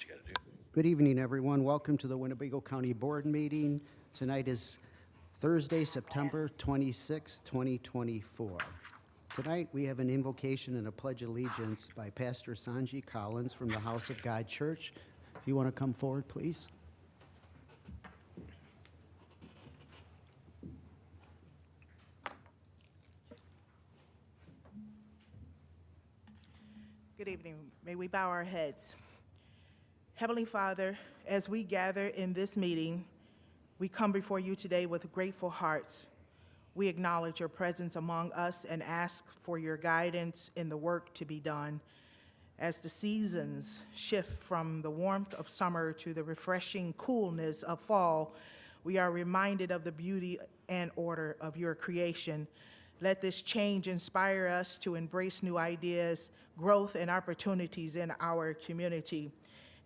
what you got to do. Good evening, everyone. Welcome to the Winnebago County Board meeting. Tonight is Thursday, September 26, 2024. Tonight, we have an invocation and a pledge of allegiance by Pastor Sanji Collins from the House of God Church. If you want to come forward, please. Good evening. May we bow our heads. Heavenly Father, as we gather in this meeting, we come before you today with grateful hearts. We acknowledge your presence among us and ask for your guidance in the work to be done. As the seasons shift from the warmth of summer to the refreshing coolness of fall, we are reminded of the beauty and order of your creation. Let this change inspire us to embrace new ideas, growth, and opportunities in our community.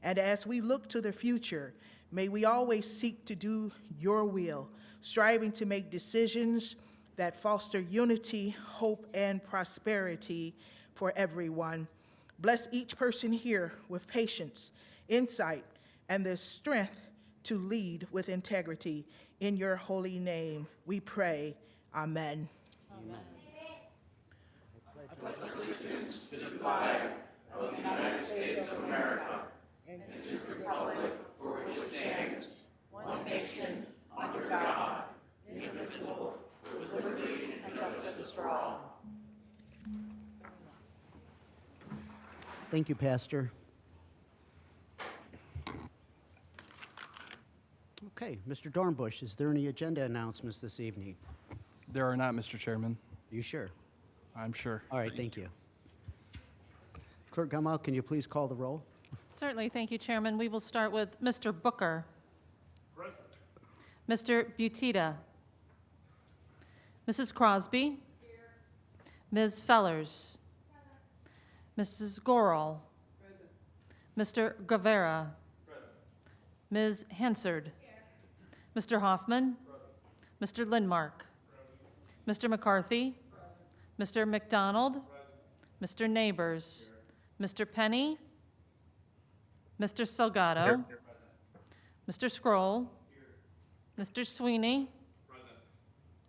And as we look to the future, may we always seek to do your will, striving to make decisions that foster unity, hope, and prosperity for everyone. Bless each person here with patience, insight, and the strength to lead with integrity. In your holy name, we pray. Amen. Amen. I pledge allegiance to the flag of the United States of America and to the republic for which it stands, one nation, under God, indivisible, with liberty and justice for all. Thank you, Pastor. Okay, Mr. Dornbush, is there any agenda announcements this evening? There are not, Mr. Chairman. You sure? I'm sure. All right, thank you. Clerk Gummow, can you please call the roll? Certainly, thank you, Chairman. We will start with Mr. Booker. Present. Mr. Butita. Mrs. Crosby. Here. Ms. Fellers. Present. Mrs. Gorel. Present. Mr. Guevara. Present. Ms. Hansard. Here. Mr. Hoffman. Present. Mr. Lindmark. Present. Mr. McCarthy. Present. Mr. McDonald. Present. Mr. Neighbors. Here. Mr. Penny. Mr. Salgado. Here. Mr. Scroll. Here. Mr. Sweeney. Present.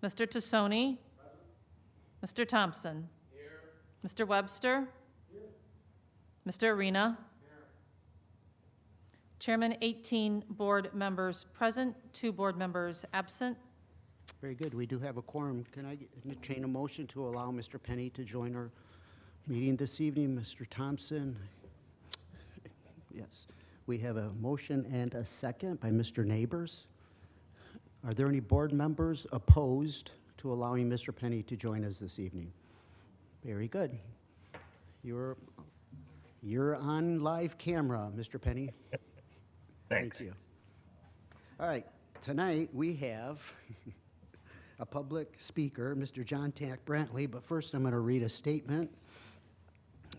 Mr. Tassoni. Present. Mr. Thompson. Here. Mr. Webster. Here. Mr. Arena. Here. Chairman, 18 board members present, 2 board members absent. Very good. We do have a quorum. Can I entertain a motion to allow Mr. Penny to join our meeting this evening? Mr. Thompson? Yes. We have a motion and a second by Mr. Neighbors. Are there any board members opposed to allowing Mr. Penny to join us this evening? Very good. You're on live camera, Mr. Penny. Thanks. Thank you. All right. Tonight we have a public speaker, Mr. John Tack Brantley, but first I'm going to read a statement.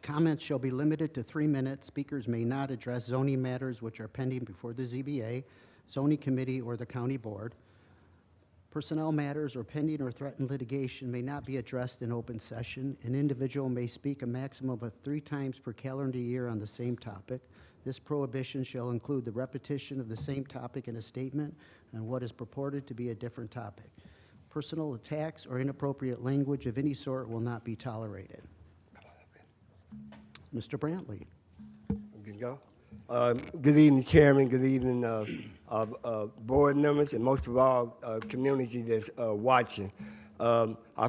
Comments shall be limited to 3 minutes. Speakers may not address zoning matters which are pending before the ZBA, zoning committee, or the county board. Personnel matters or pending or threatened litigation may not be addressed in open session. An individual may speak a maximum of 3 times per calendar year on the same topic. This prohibition shall include the repetition of the same topic in a statement on what is purported to be a different topic. Personal attacks or inappropriate language of any sort will not be tolerated. Mr. Brantley. Good go. Good evening, Chairman. Good evening, board members, and most of all, community that's watching.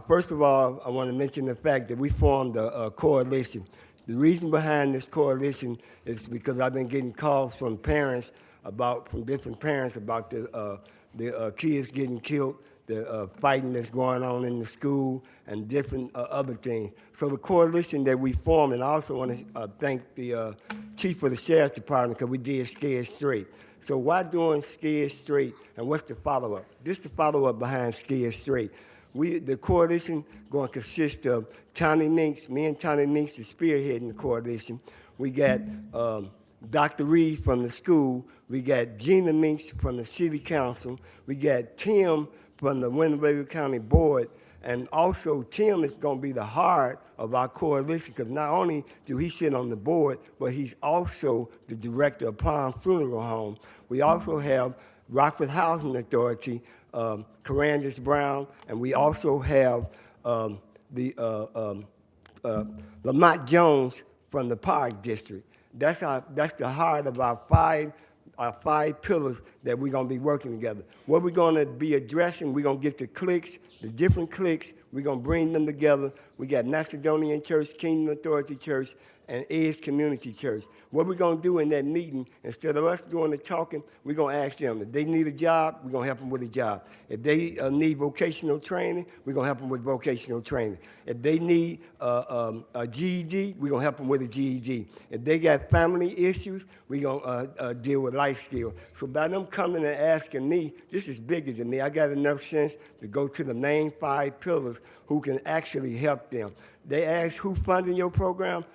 First of all, I want to mention the fact that we formed a coalition. The reason behind this coalition is because I've been getting calls from parents from different parents about the kids getting killed, the fighting that's going on in the school, and different other things. So the coalition that we formed, and I also want to thank the chief of the sheriff's department because we did Scared Straight. So why doing Scared Straight, and what's the follow-up? This is the follow-up behind Scared Straight. The coalition going to consist of Tony Minks. Me and Tony Minks is spearheading the coalition. We got Dr. Reed from the school. We got Gina Minks from the city council. We got Tim from the Winnebago County Board, And also, Tim is going to be the heart of our coalition because not only do he sit on the board, but he's also the director of Palm Funeral Home. We also have Rockford Housing Authority, Carandis Brown, and we also have Lamont Jones from the Park District. That's the heart of our five pillars that we're going to be working together. What we're going to be addressing, we're going to get the cliques, the different cliques, we're going to bring them together. We got Macedonian Church, Kingdom Authority Church, and Edge Community Church. What we're going to do in that meeting, instead of us doing the talking, we're going to ask them. If they need a job, we're going to help them with a job. If they need vocational training, we're going to help them with vocational training. If they need a GED, we're going to help them with a GED. If they got family issues, we're going to deal with life skills. So by them coming and asking me, this is bigger than me. I got enough sense to go to the main 5 pillars who can actually help them. They ask who funding your program.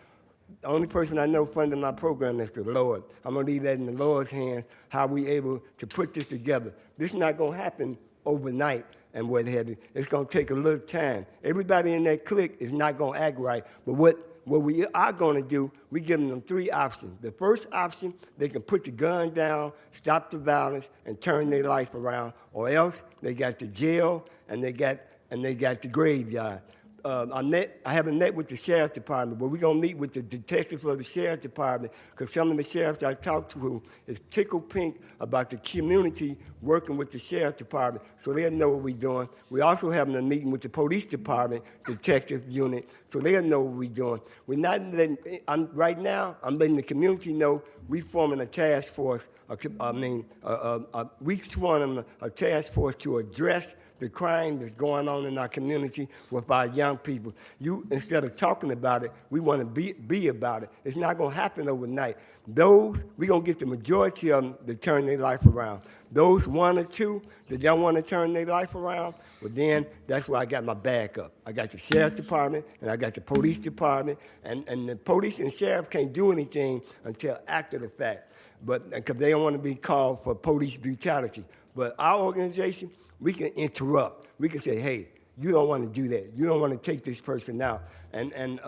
The only person I know funding my program is the Lord. I'm going to leave that in the Lord's hands, how we able to put this together. This is not going to happen overnight and what have you. It's going to take a little time. Everybody in that clique is not going to act right. But what we are going to do, we give them 3 options. The first option, they can put the gun down, stop the violence, and turn their life around. Or else they got the jail and they got the graveyard. I haven't met with the sheriff's department, but we're going to meet with the detectives of the sheriff's department because some of the sheriffs I talked to is tickled pink about the community working with the sheriff's department, so they'll know what we're doing. We're also having a meeting with the police department, detective unit, so they'll know what we're doing. We're not letting, right now, I'm letting the community know we're forming a task force, we forming a task force to address the crime that's going on in our community with our young people. Instead of talking about it, we want to be about it. It's not going to happen overnight. We're going to get the majority of them to turn their life around. Those 1 or 2 that don't want to turn their life around, well then, that's why I got my backup. I got the sheriff's department, and I got the police department, and the police and sheriff can't do anything until after the fact, but because they don't want to be called for police brutality. But our organization, we can interrupt. We can say, hey, you don't want to do that. You don't want to take this person out. And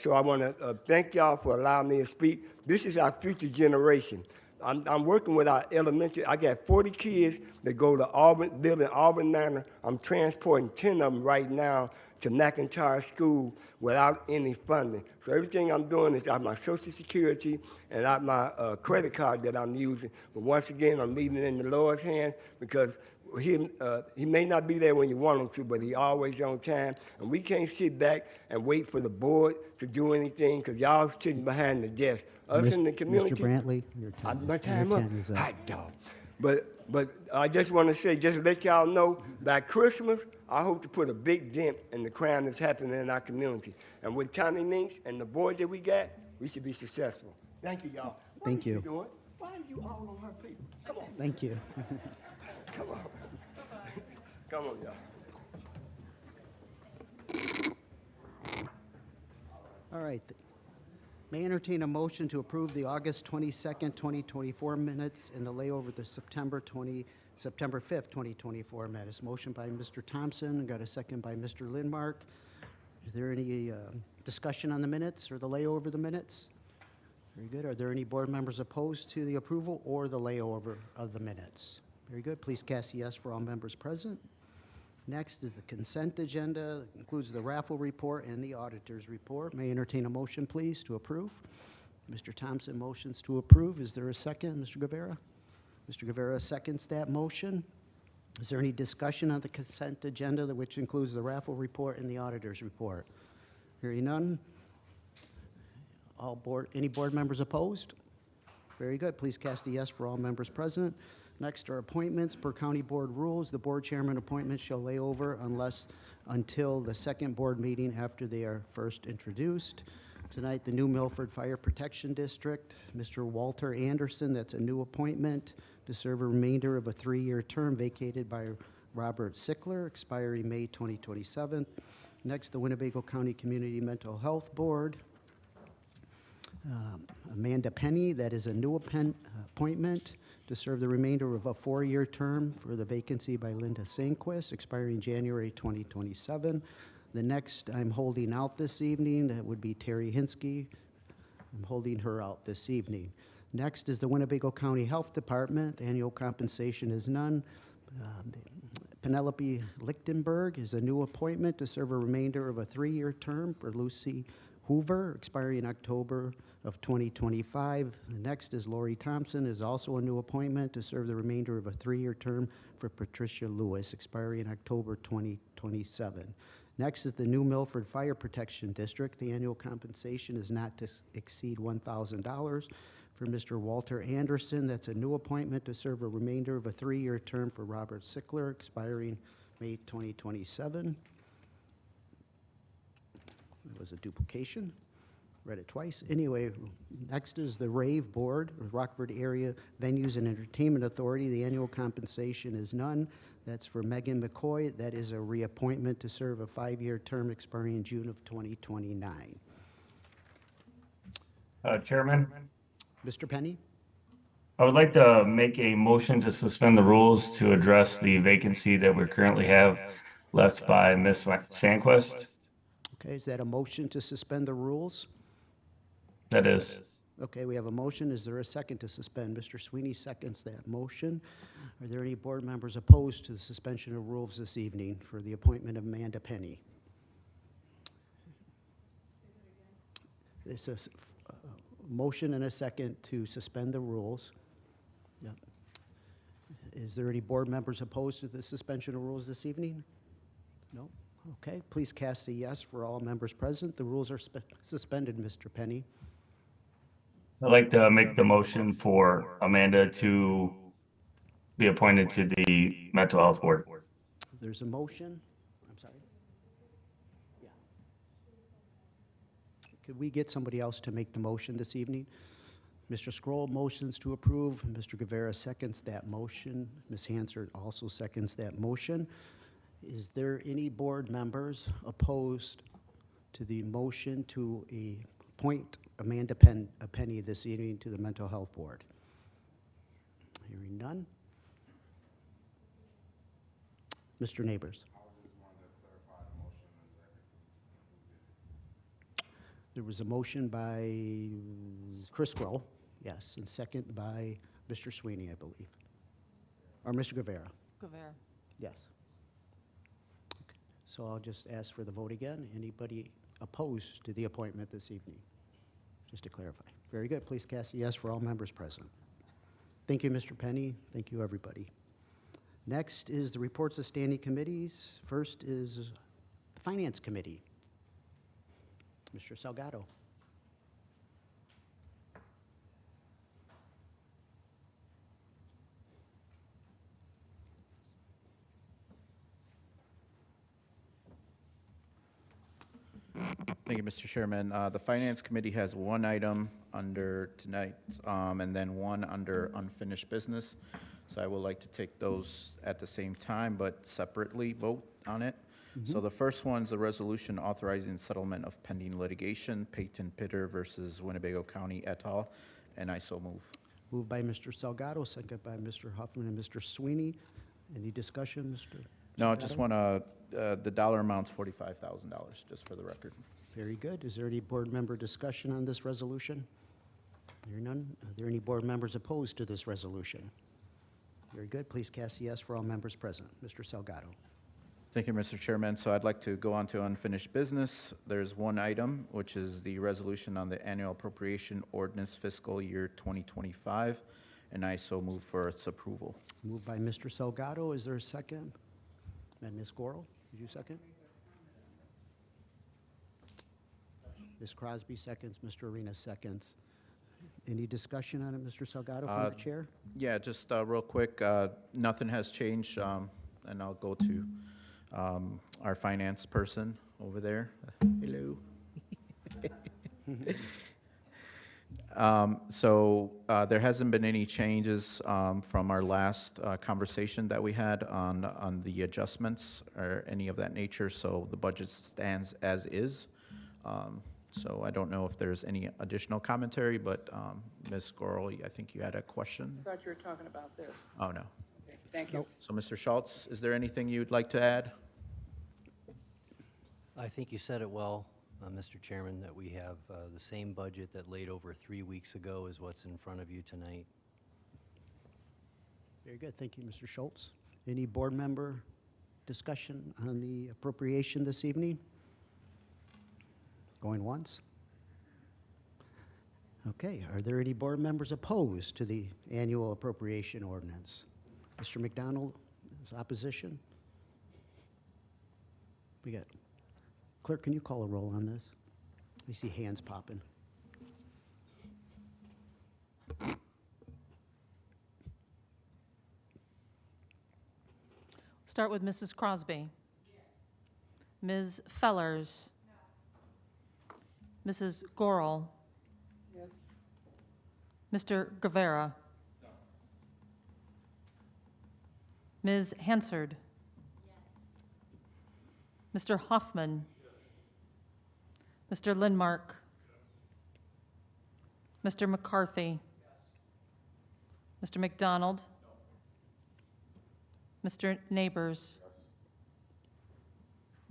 so I want to thank y'all for allowing me to speak. This is our future generation. I'm working with our elementary. I got 40 kids that go to Auburn, live in Auburn Manor. I'm transporting 10 of them right now to McIntyre School without any funding. So everything I'm doing is out my Social Security and out my credit card that I'm using. But once again, I'm leaving it in the Lord's hands because he may not be there when you want him to, but he always on time. And we can't sit back and wait for the board to do anything because y'all sitting behind the desk. Us in the community. Mr. Brantley, your time, My time up? is up. Hot dog. But I just want to say, just to let y'all know, by Christmas, I hope to put a big dent in the crime that's happening in our community. And with Tommy Minks and the board that we got, we should be successful. Thank you, y'all. Thank you. Doing? Why are you all on her people? Come on. Thank you. Come on. Come on, y'all. All right. May I entertain a motion to approve the August 22nd, 2024 minutes and the layover the September 5th, 2024 minutes. Motion by Mr. Thompson, and got a second by Mr. Lindmark. Is there any discussion on the minutes or the layover of the minutes? Very good. Are there any board members opposed to the approval or the layover of the minutes? Very good. Please cast yes for all members present. Next is the consent agenda. It includes the raffle report and the auditor's report. May I entertain a motion, please, to approve? Mr. Thompson motions to approve. Is there a second, Mr. Guevara? Mr. Guevara seconds that motion. Is there any discussion on the consent agenda, which includes the raffle report and the auditor's report? Hearing none. Any board members opposed? Very good. Please cast a yes for all members present. Next are appointments. Per county board rules, the board chairman appointments shall lay over until the second board meeting after they are first introduced. Tonight, the New Milford Fire Protection District, Mr. Walter Anderson, that's a new appointment to serve a remainder of a 3-year term vacated by Robert Sickler, expiring May 2027. Next, the Winnebago County Community Mental Health Board. Amanda Penny, that is a new appointment to serve the remainder of a 4-year term for the vacancy by Linda Sanquist, expiring January 2027. The next I'm holding out this evening, that would be Terry Hinsky. I'm holding her out this evening. Next is the Winnebago County Health Department. The annual compensation is none. Penelope Lichtenberg is a new appointment to serve a remainder of a 3-year term for Lucy Hoover, expiring October of 2025. The next is Lori Thompson, is also a new appointment to serve the remainder of a 3-year term for Patricia Lewis, expiring October 2027. Next is the New Milford Fire Protection District. The annual compensation is not to exceed $1,000. For Mr. Walter Anderson, that's a new appointment to serve a remainder of a 3-year term for Robert Sickler, expiring May 2027. It was a duplication. Read it twice. Anyway, next is the Rave Board, Rockford Area Venues and Entertainment Authority. The annual compensation is none. That's for Megan McCoy. That is a reappointment to serve a 5-year term expiring in June of 2029. Chairman, Mr. Penny? I would like to make a motion to suspend the rules to address the vacancy that we currently have left by Ms. Sandquist. Okay, is that a motion to suspend the rules? That is. Okay, we have a motion. Is there a second to suspend? Mr. Sweeney seconds that motion. Are there any board members opposed to the suspension of rules this evening for the appointment of Amanda Penny? This is a motion and a second to suspend the rules. Yep. Is there any board members opposed to the suspension of rules this evening? No? Okay, please cast a yes for all members present. The rules are suspended, Mr. Penny. I'd like to make the motion for Amanda to be appointed to the Mental Health Board. There's a motion. I'm sorry. Yeah. Could we get somebody else to make the motion this evening? Mr. Scroll motions to approve. Mr. Guevara seconds that motion. Ms. Hansard also seconds that motion. Is there any board members opposed to the motion to appoint Amanda Penny this evening to the Mental Health Board? Hearing none. Mr. Neighbors. There was a motion by Chris Grohl, yes, and second by Mr. Sweeney, I believe. Or Mr. Guevara, Guevara. yes. Okay, so I'll just ask for the vote again. Anybody opposed to the appointment this evening? Just to clarify. Very good. Please cast a yes for all members present. Thank you, Mr. Penny. Thank you, everybody. Next is the reports of standing committees. First is the Finance Committee. Mr. Salgado. Thank you, Mr. Chairman. The Finance Committee has one item under tonight, and then one under unfinished business. So I would like to take those at the same time, but separately vote on it. So the first one's a resolution authorizing settlement of pending litigation, Peyton Pitter versus Winnebago County et al., and I so move. Moved by Mr. Salgado, second by Mr. Huffman and Mr. Sweeney. Any discussion, Mr.? No, I just want to, the dollar amount's $45,000, just for the record. Very good. Is there any board member discussion on this resolution? Hearing none. Are there any board members opposed to this resolution? Very good. Please cast a yes for all members present. Mr. Salgado. Thank you, Mr. Chairman. So I'd like to go on to unfinished business. There's one item, which is the resolution on the annual appropriation ordinance fiscal year 2025, and I so move for its approval. Moved by Mr. Salgado. Is there a second? And Ms. Gorel, did you second? Ms. Crosby seconds. Mr. Arena seconds. Any discussion on it, Mr. Salgado, from the chair? Yeah, just real quick, nothing has changed, and I'll go to our finance person over there. Hello. So there hasn't been any changes from our last conversation that we had on the adjustments or any of that nature, so the budget stands as is. So I don't know if there's any additional commentary, but Ms. Gorel, I think you had a question? I thought you were talking about this. Oh, no. Okay, thank you. So, Mr. Schultz, is there anything you'd like to add? I think you said it well, Mr. Chairman, that we have the same budget that laid over 3 weeks ago is what's in front of you tonight. Very good, thank you, Mr. Schultz. Any board member discussion on the appropriation this evening? Going once? Okay, are there any board members opposed to the annual appropriation ordinance? Mr. McDonald is opposition? We got, clerk, can you call a roll on this? I see hands popping. Start with Mrs. Crosby. Ms. Fellers. Mrs. Gorel. Yes. Mr. Guevara. Ms. Hansard. Mr. Hoffman. Mr. Lindmark. Mr. McCarthy. Mr. McDonald. Mr. Neighbors.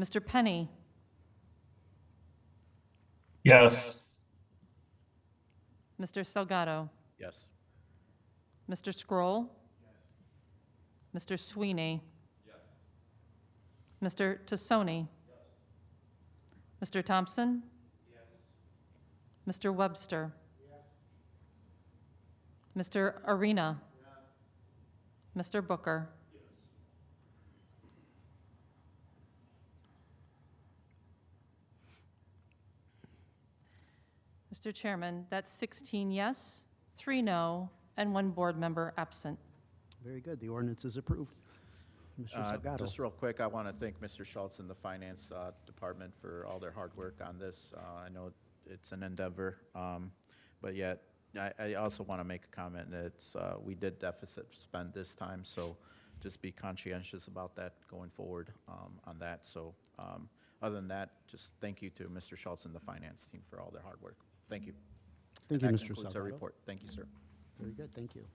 Mr. Penny. Yes. Mr. Salgado. Yes. Mr. Scroll. Mr. Sweeney. Mr. Tassoni. Mr. Thompson. Mr. Webster. Mr. Arena. Mr. Booker. Mr. Chairman, that's 16 yes, 3 no, and 1 board member absent. Very good, the ordinance is approved. Mr. Salgado. Just real quick, I want to thank Mr. Schultz and the Finance Department for all their hard work on this. I know it's an endeavor, but yet, I also want to make a comment that we did deficit spend this time, so just be conscientious about that going forward on that. So other than that, just thank you to Mr. Schultz and the Finance team for all their hard work. Thank you. Thank you, That Mr. concludes our Salgado. report. Thank you, sir. Very good, thank you.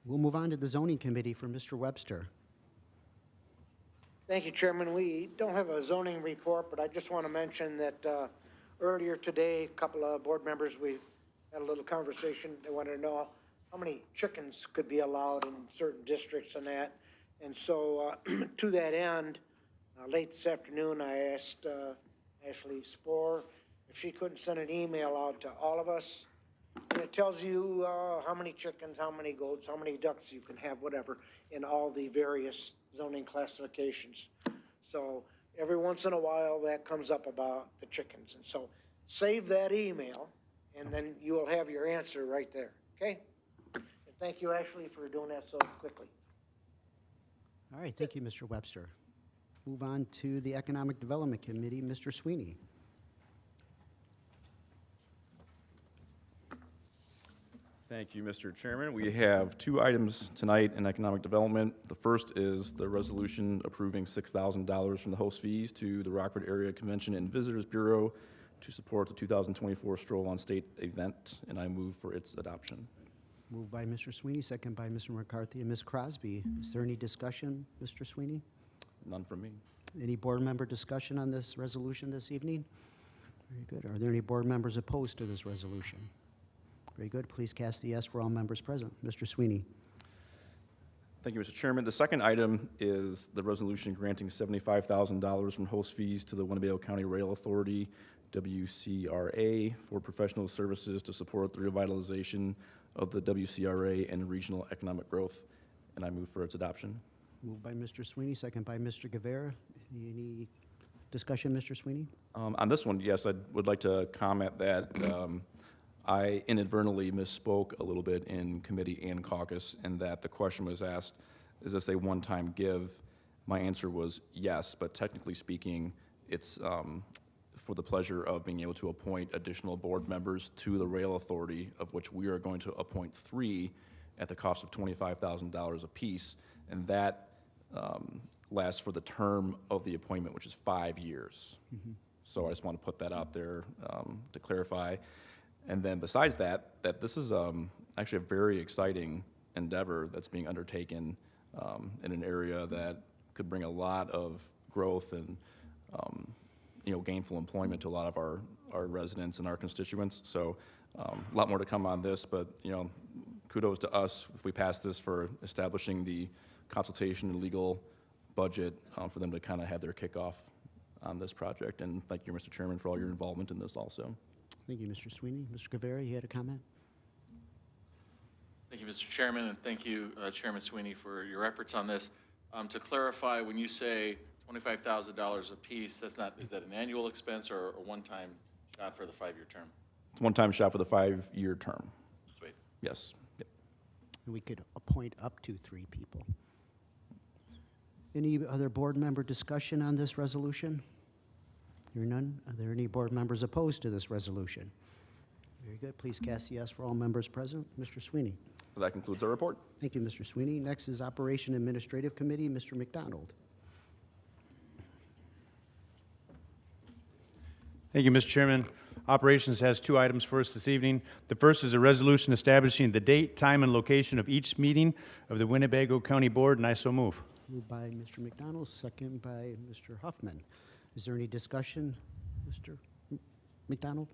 We'll move on to the zoning committee for Mr. Webster. Thank you, Chairman. We don't have a zoning report, but I just want to mention that earlier today, a couple of board members, we had a little conversation. They wanted to know how many chickens could be allowed in certain districts and that. And so to that end, late this afternoon, I asked Ashley Spohr if she couldn't send an email out to all of us. And it tells you how many chickens, how many goats, how many ducks you can have, whatever, in all the various zoning classifications. So every once in a while, that comes up about the chickens. And so save that email, and then you will have your answer right there, okay? And thank you, Ashley, for doing that so quickly. All right, thank you, Mr. Webster. Move on to the Economic Development Committee, Mr. Sweeney. Thank you, Mr. Chairman. We have 2 items tonight in economic development. The first is the resolution approving $6,000 from the host fees to the Rockford Area Convention and Visitors Bureau to support the 2024 Stroll on State event, and I move for its adoption. Moved by Mr. Sweeney, second by Mr. McCarthy and Ms. Crosby. Is there any discussion, Mr. Sweeney? None from me. Any board member discussion on this resolution this evening? Very good. Are there any board members opposed to this resolution? Very good. Please cast the yes for all members present. Mr. Sweeney. Thank you, Mr. Chairman. The second item is the resolution granting $75,000 from host fees to the Winnebago County Rail Authority, WCRA, for professional services to support the revitalization of the WCRA and regional economic growth, and I move for its adoption. Moved by Mr. Sweeney, second by Mr. Guevara. Any discussion, Mr. Sweeney? On this one, yes, I would like to comment that I inadvertently misspoke a little bit in committee and caucus, and that the question was asked, is this a one-time give? My answer was yes, but technically speaking, it's for the pleasure of being able to appoint additional board members to the Rail Authority, of which we are going to appoint 3 at the cost of $25,000 apiece, and that lasts for the term of the appointment, which is 5 years. So I just want to put that out there to clarify. And then besides that, this is actually a very exciting endeavor that's being undertaken in an area that could bring a lot of growth and gainful employment to a lot of our residents and our constituents. So a lot more to come on this, but kudos to us if we pass this for establishing the consultation and legal budget for them to kind of have their kickoff on this project. And thank you, Mr. Chairman, for all your involvement in this also. Thank you, Mr. Sweeney. Mr. Caveri, you had a comment? Thank you, Mr. Chairman, and thank you, Chairman Sweeney, for your efforts on this. To clarify, when you say $25,000 apiece, is that an annual expense or a one-time shot for the 5-year term? It's a one-time shot for the 5-year term. Sweet. Yes. Yep. And we could appoint up to 3 people. Any other board member discussion on this resolution? Hearing none, are there any board members opposed to this resolution? Very good. Please cast yes for all members present. Mr. Sweeney. That concludes our report. Thank you, Mr. Sweeney. Next is Operation Administrative Committee, Mr. McDonald. Thank you, Mr. Chairman. Operations has 2 items for us this evening. The first is a resolution establishing the date, time, and location of each meeting of the Winnebago County Board, and I so move. Moved by Mr. McDonald, second by Mr. Huffman. Is there any discussion, Mr. McDonald?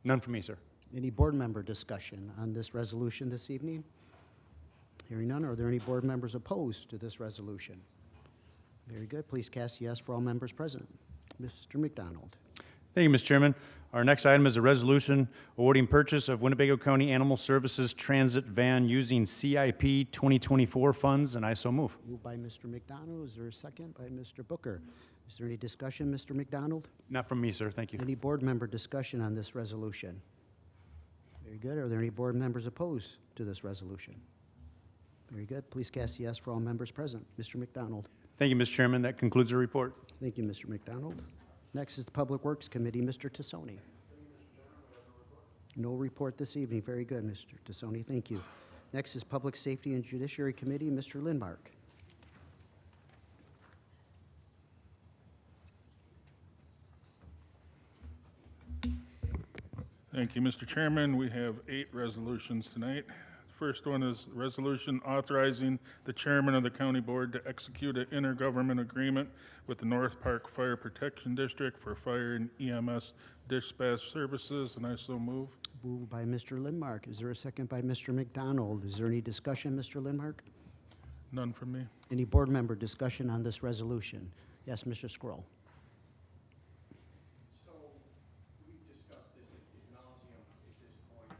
None from me, sir. Any board member discussion on this resolution this evening? Hearing none, are there any board members opposed to this resolution? Very good. Please cast yes for all members present. Mr. McDonald. Thank you, Mr. Chairman. Our next item is a resolution awarding purchase of Winnebago County Animal Services Transit Van using CIP 2024 funds, and I so move. Moved by Mr. McDonald. Is there a second? By Mr. Booker. Is there any discussion, Mr. McDonald? Not from me, sir. Thank you. Any board member discussion on this resolution? Very good. Are there any board members opposed to this resolution? Very good. Please cast yes for all members present. Mr. McDonald. Thank you, Mr. Chairman. That concludes the report. Thank you, Mr. McDonald. Next is the Public Works Committee, Mr. Tassoni. No report this evening. Very good, Mr. Tassoni. Thank you. Next is Public Safety and Judiciary Committee, Mr. Lindmark. Thank you, Mr. Chairman. We have 8 resolutions tonight. The first one is a resolution authorizing the chairman of the county board to execute an intergovernment agreement with the North Park Fire Protection District for fire and EMS dispatch services, and I so move. Moved by Mr. Lindmark. Is there a second by Mr. McDonald? Is there any discussion, Mr. Lindmark? None from me. Any board member discussion on this resolution? Yes, Mr. Squirrel. So we've discussed this at nauseam at this point.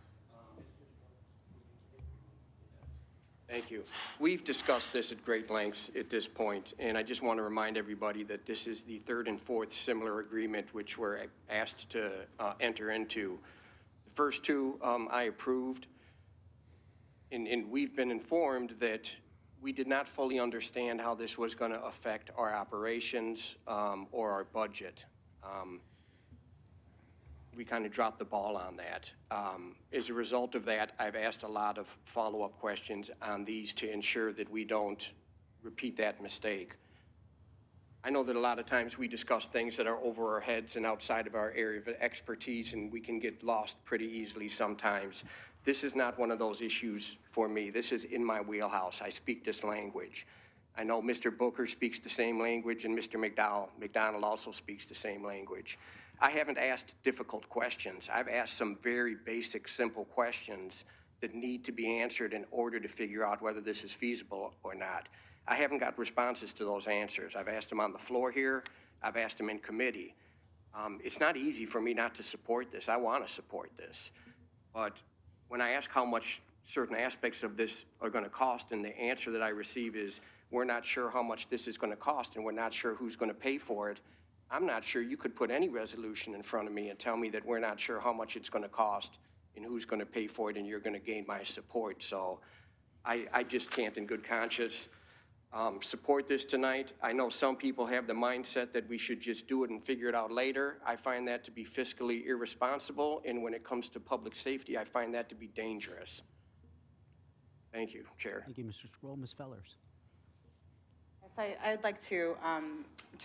Thank you. We've discussed this at great lengths at this point, and I just want to remind everybody that this is the 3rd and 4th similar agreement which we're asked to enter into. The first 2 I approved, and we've been informed that we did not fully understand how this was going to affect our operations or our budget. We kind of dropped the ball on that. As a result of that, I've asked a lot of follow-up questions on these to ensure that we don't repeat that mistake. I know that a lot of times we discuss things that are over our heads and outside of our area of expertise, and we can get lost pretty easily sometimes. This is not one of those issues for me. This is in my wheelhouse. I speak this language. I know Mr. Booker speaks the same language, and Mr. McDonald also speaks the same language. I haven't asked difficult questions. I've asked some very basic, simple questions that need to be answered in order to figure out whether this is feasible or not. I haven't got responses to those answers. I've asked them on the floor here. I've asked them in committee. It's not easy for me not to support this. I want to support this. But when I ask how much certain aspects of this are going to cost, and the answer that I receive is, we're not sure how much this is going to cost, and we're not sure who's going to pay for it, I'm not sure you could put any resolution in front of me and tell me that we're not sure how much it's going to cost and who's going to pay for it, and you're going to gain my support. So I just can't in good conscience support this tonight. I know some people have the mindset that we should just do it and figure it out later. I find that to be fiscally irresponsible, and when it comes to public safety, I find that to be dangerous. Thank you, Chair. Thank you, Mr. Squirrel. Ms. Fellers. Yes, So I'd like to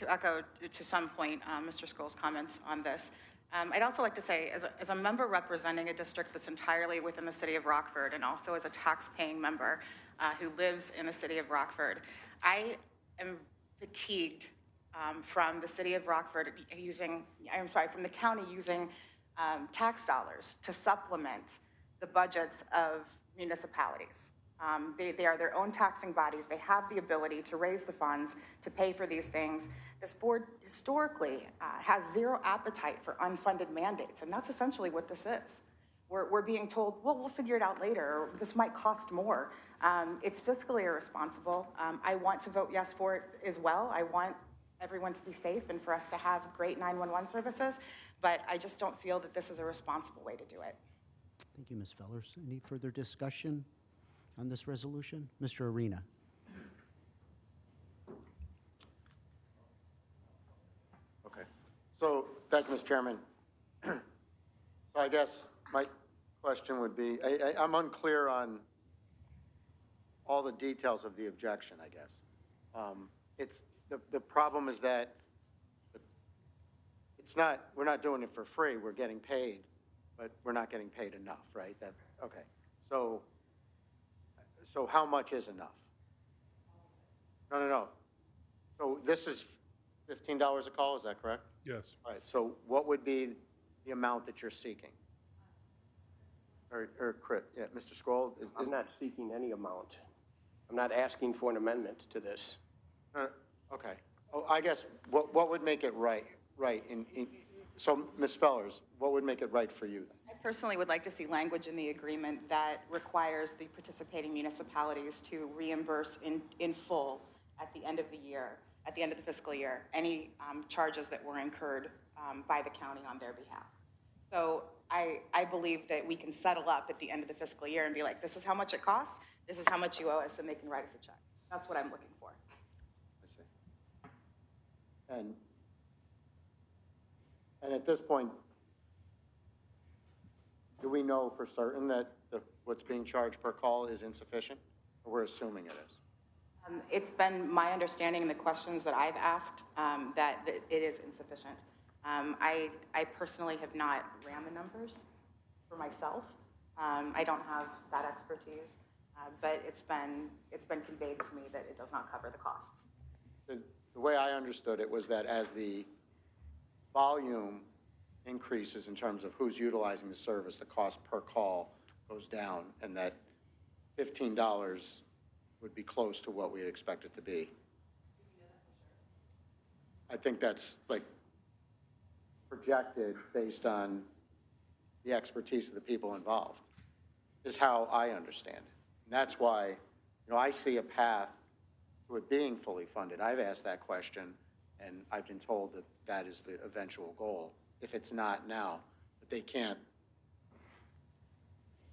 echo to some point Mr. Scholl's comments on this. I'd also like to say, as a member representing a district that's entirely within the city of Rockford, and also as a tax-paying member who lives in the city of Rockford, I am fatigued from the city of Rockford from the county using tax dollars to supplement the budgets of municipalities. They are their own taxing bodies. They have the ability to raise the funds to pay for these things. This board historically has zero appetite for unfunded mandates, and that's essentially what this is. We're being told, well, we'll figure it out later, or this might cost more. It's fiscally irresponsible. I want to vote yes for it as well. I want everyone to be safe and for us to have great 911 services, but I just don't feel that this is a responsible way to do it. Thank you, Ms. Fellers. Any further discussion on this resolution? Mr. Arena. Okay. So, thank you, Mr. Chairman. So I guess my question would be, I'm unclear on all the details of the objection, I guess. The problem is that we're not doing it for free. We're getting paid, but we're not getting paid enough, right? Okay. So how much is enough? No. So this is $15 a call, is that correct? Yes. All right, so what would be the amount that you're seeking? Or Chris, yeah, Mr. Scroll? I'm not seeking any amount. I'm not asking for an amendment to this. Okay. Oh, I guess, what would make it right? So, Ms. Fellers, what would make it right for you? I personally would like to see language in the agreement that requires the participating municipalities to reimburse in full at the end of the year, at the end of the fiscal year, any charges that were incurred by the county on their behalf. So I believe that we can settle up at the end of the fiscal year and be like, this is how much it costs, this is how much you owe us, and they can write us a check. That's what I'm looking for. I see. And at this point, do we know for certain that what's being charged per call is insufficient? Or we're assuming it is? It's been my understanding in the questions that I've asked that it is insufficient. I personally have not ran the numbers for myself. I don't have that expertise, but it's been conveyed to me that it does not cover the costs. The way I understood it was that as the volume increases in terms of who's utilizing the service, the cost per call goes down, and that $15 would be close to what we'd expect it to be. I think that's like projected based on the expertise of the people involved, is how I understand it. And that's why, I see a path to it being fully funded. I've asked that question, and I've been told that that is the eventual goal, if it's not now. But they can't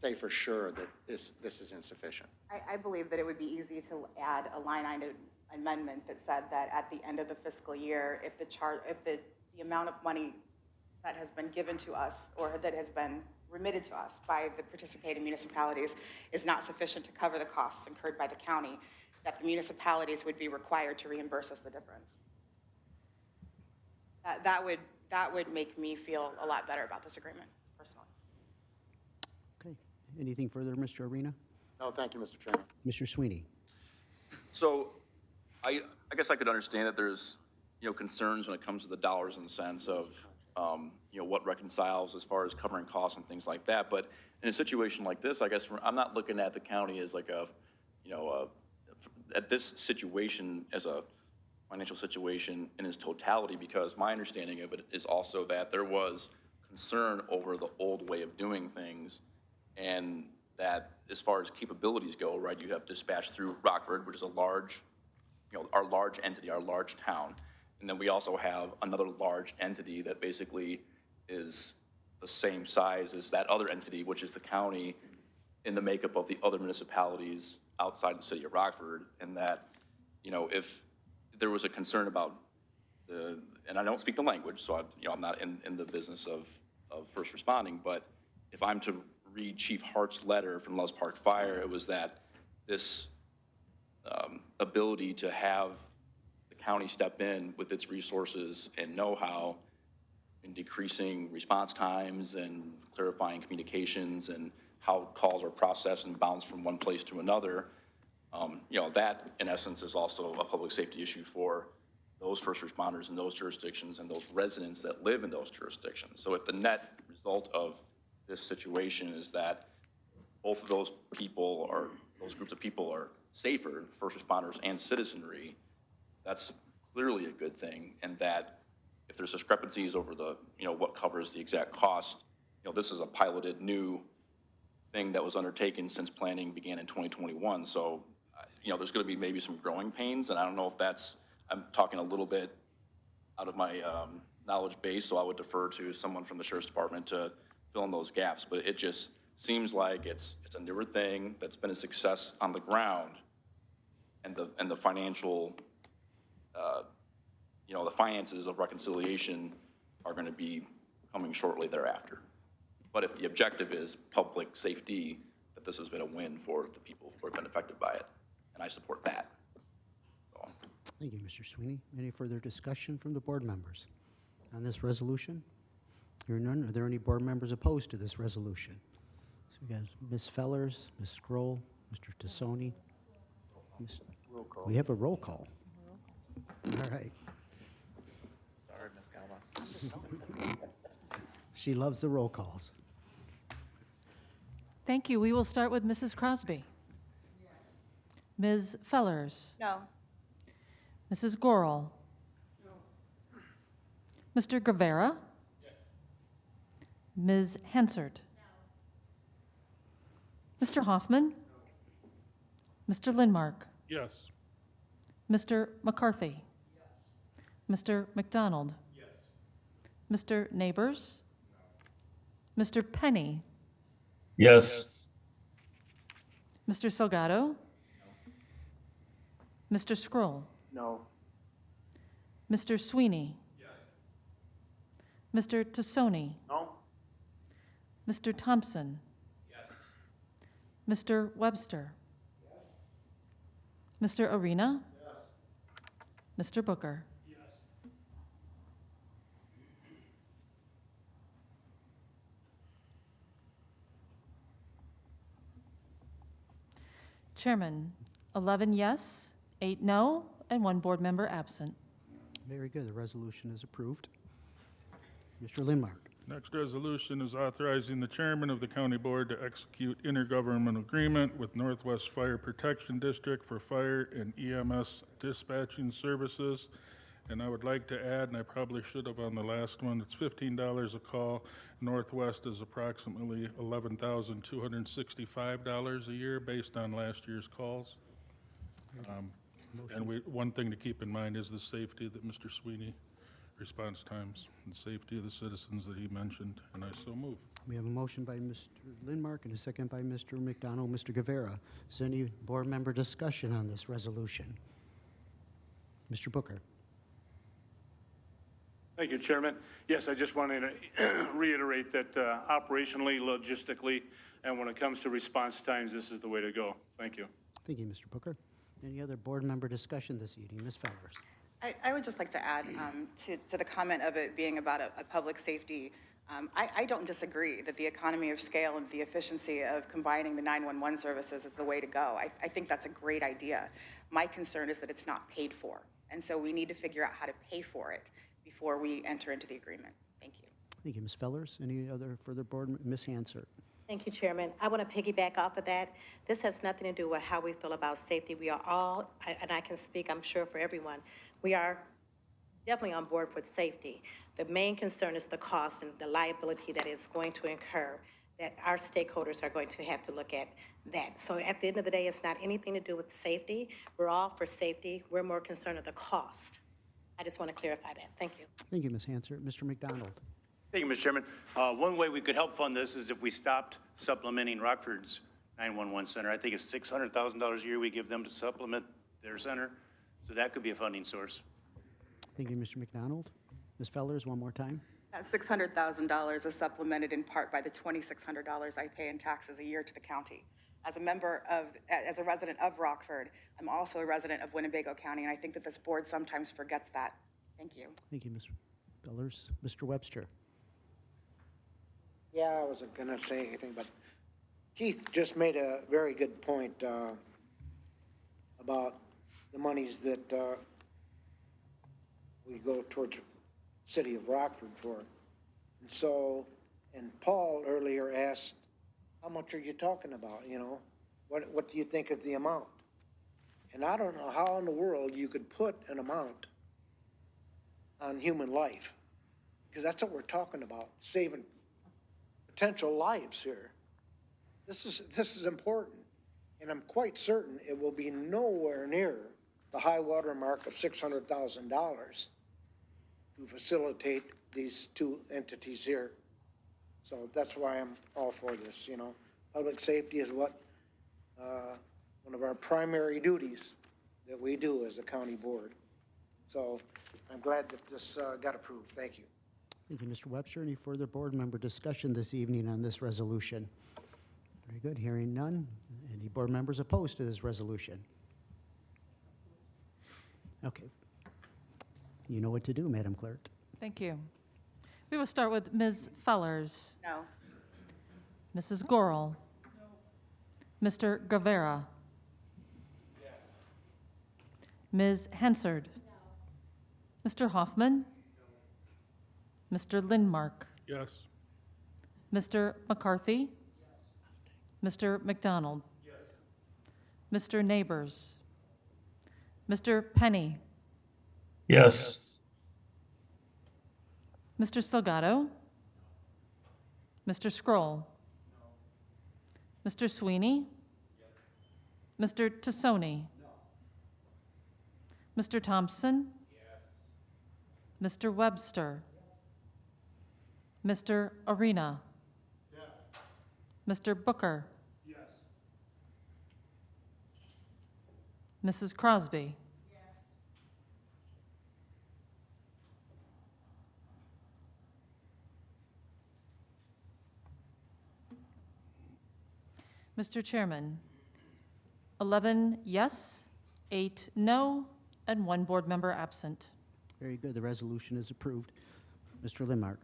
say for sure that this is insufficient. I believe that it would be easy to add a line item amendment that said that at the end of the fiscal year, if the amount of money that has been given to us or that has been remitted to us by the participating municipalities is not sufficient to cover the costs incurred by the county, that the municipalities would be required to reimburse us the difference. That would make me feel a lot better about this agreement, personally. Okay. Anything further, Mr. Arena? No, thank you, Mr. Chairman. Mr. Sweeney. So I guess I could understand that there's, concerns when it comes to the dollars and cents of, what reconciles as far as covering costs and things like that. But in a situation like this, I guess I'm not looking at the county as like at this situation as a financial situation in its totality, because my understanding of it is also that there was concern over the old way of doing things, and that as far as capabilities go, right, you have dispatch through Rockford, which is a large, our large entity, our large town. And then we also have another large entity that basically is the same size as that other entity, which is the county, in the makeup of the other municipalities outside the city of Rockford. And that, if there was a concern about and I don't speak the language, so I'm not in the business of first responding, but if I'm to read Chief Hart's letter from Loves Park Fire, it was that this ability to have county step in with its resources and know-how in decreasing response times and clarifying communications and how calls are processed and bounced from one place to another. That in essence is also a public safety issue for those first responders in those jurisdictions and those residents that live in those jurisdictions. So if the net result of this situation is that both of those people or those groups of people are safer, first responders and citizenry, that's clearly a good thing. And that if there's discrepancies over the, what covers the exact cost, this is a piloted new thing that was undertaken since planning began in 2021. So, there's going to be maybe some growing pains, and I don't know if I'm talking a little bit out of my knowledge base, so I would defer to someone from the Sheriff's Department to fill in those gaps. But it just seems like it's a newer thing that's been a success on the ground, and the financial, the finances of reconciliation are going to be coming shortly thereafter. But if the objective is public safety, that this has been a win for the people who have been affected by it, and I support that. So. Thank you, Mr. Sweeney. Any further discussion from the board members on this resolution? Hearing none, are there any board members opposed to this resolution? So we got Ms. Fellers, Ms. Scroll, Mr. Tassoni. Roll call. We have a roll call. All right. Sorry, Ms. Galva. She loves the roll calls. Thank you. We will start with Mrs. Crosby. Ms. Fellers. No. Mrs. Gorel. Mr. Guevara. Ms. Hansard. Mr. Hoffman. Mr. Lindmark. Yes. Mr. McCarthy. Mr. McDonald. Mr. Neighbors. Mr. Penny. Yes. Mr. Salgado. Mr. Scroll. No. Mr. Sweeney. Mr. Tassoni. No. Mr. Thompson. Mr. Webster. Mr. Arena. Mr. Booker. Chairman, 11 yes, 8 no, and 1 board member absent. Very good. The resolution is approved. Mr. Lindmark. Next resolution is authorizing the chairman of the county board to execute intergovernmental agreement with Northwest Fire Protection District for fire and EMS dispatching services. And I would like to add, and I probably should have on the last one, it's $15 a call. Northwest is approximately $11,265 a year based on last year's calls. And one thing to keep in mind is the safety that Mr. Sweeney, response times, and safety of the citizens that he mentioned, and I so move. We have a motion by Mr. Lindmark and a second by Mr. McDonald. Mr. Guevara, is there any board member discussion on this resolution? Mr. Booker. Thank you, Chairman. Yes, I just wanted to reiterate that operationally, logistically, and when it comes to response times, this is the way to go. Thank you. Thank you, Mr. Booker. Any other board member discussion this evening? Ms. Fowers. I would just like to add to the comment of it being about a public safety. I don't disagree that the economy of scale and the efficiency of combining the 911 services is the way to go. I think that's a great idea. My concern is that it's not paid for. And so we need to figure out how to pay for it before we enter into the agreement. Thank you. Thank you, Ms. Fellers. Any other further board, Ms. Hansard? Thank you, Chairman. I want to piggyback off of that. This has nothing to do with how we feel about safety. We are all, and I can speak, I'm sure, for everyone, we are definitely on board with safety. The main concern is the cost and the liability that it's going to incur, that our stakeholders are going to have to look at that. So at the end of the day, it's not anything to do with safety. We're all for safety. We're more concerned with the cost. I just want to clarify that. Thank you. Thank you, Ms. Hansard. Mr. McDonald. Thank you, Mr. Chairman. One way we could help fund this is if we stopped supplementing Rockford's 911 center. I think it's $600,000 a year we give them to supplement their center. So that could be a funding source. Thank you, Mr. McDonald. Ms. Fellers, one more time. That $600,000 is supplemented in part by the $2,600 I pay in taxes a year to the county. as a resident of Rockford, I'm also a resident of Winnebago County, and I think that this board sometimes forgets that. Thank you. Thank you, Ms. Bellers. Mr. Webster? Yeah, I wasn't going to say anything, but Keith just made a very good point about the monies that we go towards the city of Rockford for. And so, and Paul earlier asked, how much are you talking about, you know? What do you think of the amount? And I don't know how in the world you could put an amount on human life, because that's what we're talking about, saving potential lives here. This is important, and I'm quite certain it will be nowhere near the high water mark of $600,000 to facilitate these two entities here. So that's why I'm all for this, you know. Public safety is what, one of our primary duties that we do as a county board. So I'm glad that this got approved. Thank you. Thank you, Mr. Webster. Any further board member discussion this evening on this resolution? Very good. Hearing none. Any board members opposed to this resolution? Okay. You know what to do, Madam Clerk. Thank you. We will start with Ms. Fellers. No. Mrs. Gorel. Mr. Guevara. Yes. Ms. Hensard. No. Mr. Hoffman. No. Mr. Lindmark. Yes. Mr. McCarthy. Yes. Mr. McDonald. Yes. Mr. Neighbors. Mr. Penny. Yes. Mr. Salgado. Mr. Scroll. Mr. Sweeney? Yes. Mr. Tassoni? No. Mr. Thompson? Yes. Mr. Webster? Yes. Mr. Arena? Yes. Mr. Booker? Yes. Mrs. Crosby? Mr. Chairman, 11 yes, 8 no, and 1 board member absent. Very good. The resolution is approved. Mr. Lindmark.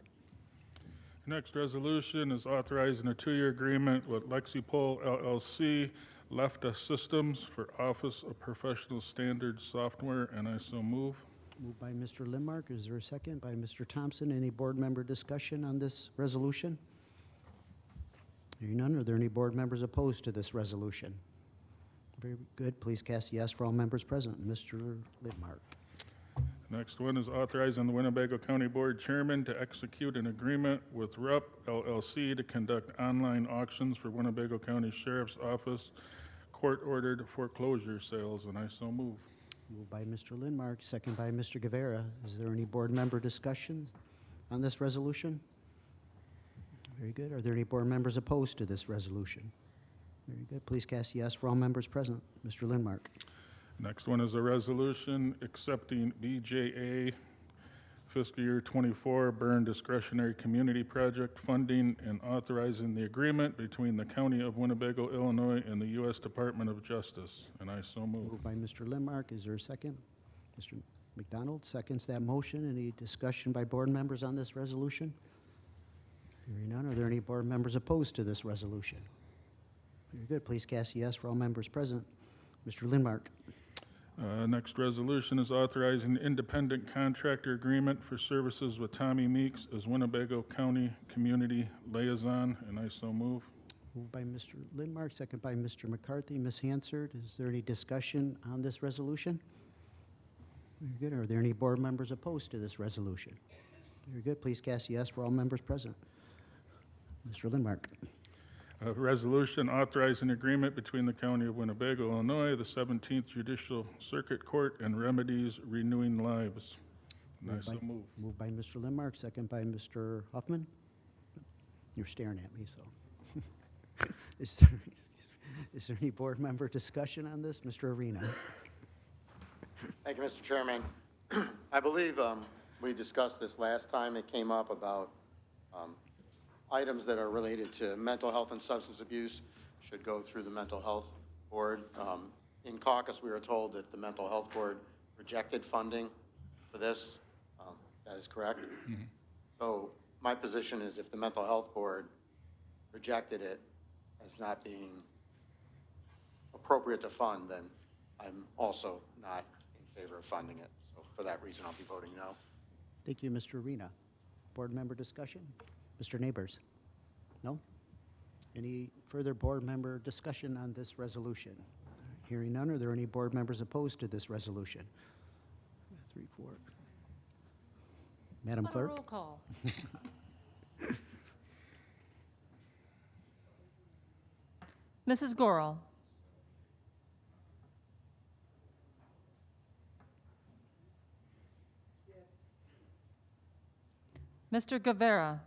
Next resolution is authorizing a 2-year agreement with Lexipol LLC, Lefta Systems for Office of Professional Standards Software, and I so move. Moved by Mr. Lindmark. Is there a second? By Mr. Thompson. Any board member discussion on this resolution? Hearing none, are there any board members opposed to this resolution? Very good. Please cast yes for all members present. Mr. Lindmark. Next one is authorizing the Winnebago County Board Chairman to execute an agreement with REP LLC to conduct online auctions for Winnebago County Sheriff's Office court-ordered foreclosure sales, and I so move. Moved by Mr. Lindmark, second by Mr. Guevara. Is there any board member discussion on this resolution? Very good. Are there any board members opposed to this resolution? Very good. Please cast yes for all members present. Mr. Lindmark. Next one is a resolution accepting BJA fiscal year 24 Burn Discretionary Community Project funding and authorizing the agreement between the County of Winnebago, Illinois, and the U.S. Department of Justice, and I so move. Moved by Mr. Lindmark. Is there a second? Mr. McDonald seconds that motion. Any discussion by board members on this resolution? Hearing none, are there any board members opposed to this resolution? Very good. Please cast yes for all members present. Mr. Lindmark. Next resolution is authorizing independent contractor agreement for services with Tommy Meeks as Winnebago County Community Liaison, and I so move. Moved by Mr. Lindmark, second by Mr. McCarthy. Ms. Hansard, is there any discussion on this resolution? Very good. Are there any board members opposed to this resolution? Very good. Please cast yes for all members present. Mr. Lindmark. A resolution authorizing agreement between the County of Winnebago, Illinois, the 17th Judicial Circuit Court, and Remedies Renewing Lives. And I so move. Moved by Mr. Lindmark, second by Mr. Hoffman. You're staring at me, so. Is there any board member discussion on this? Mr. Arena. Thank you, Mr. Chairman. I believe we discussed this last time. It came up about items that are related to mental health and substance abuse should go through the Mental Health Board. In caucus, we were told that the Mental Health Board rejected funding for this. That is correct. So my position is if the Mental Health Board rejected it as not being appropriate to fund, then I'm also not in favor of funding it. So for that reason, I'll be voting no. Thank you, Mr. Arena. Board member discussion? Mr. Neighbors? No? Any further board member discussion on this resolution? Hearing none, are there any board members opposed to this resolution? 3, 4. Madam On a Clerk? roll call. Mrs. Gorel. Mr. Guevara.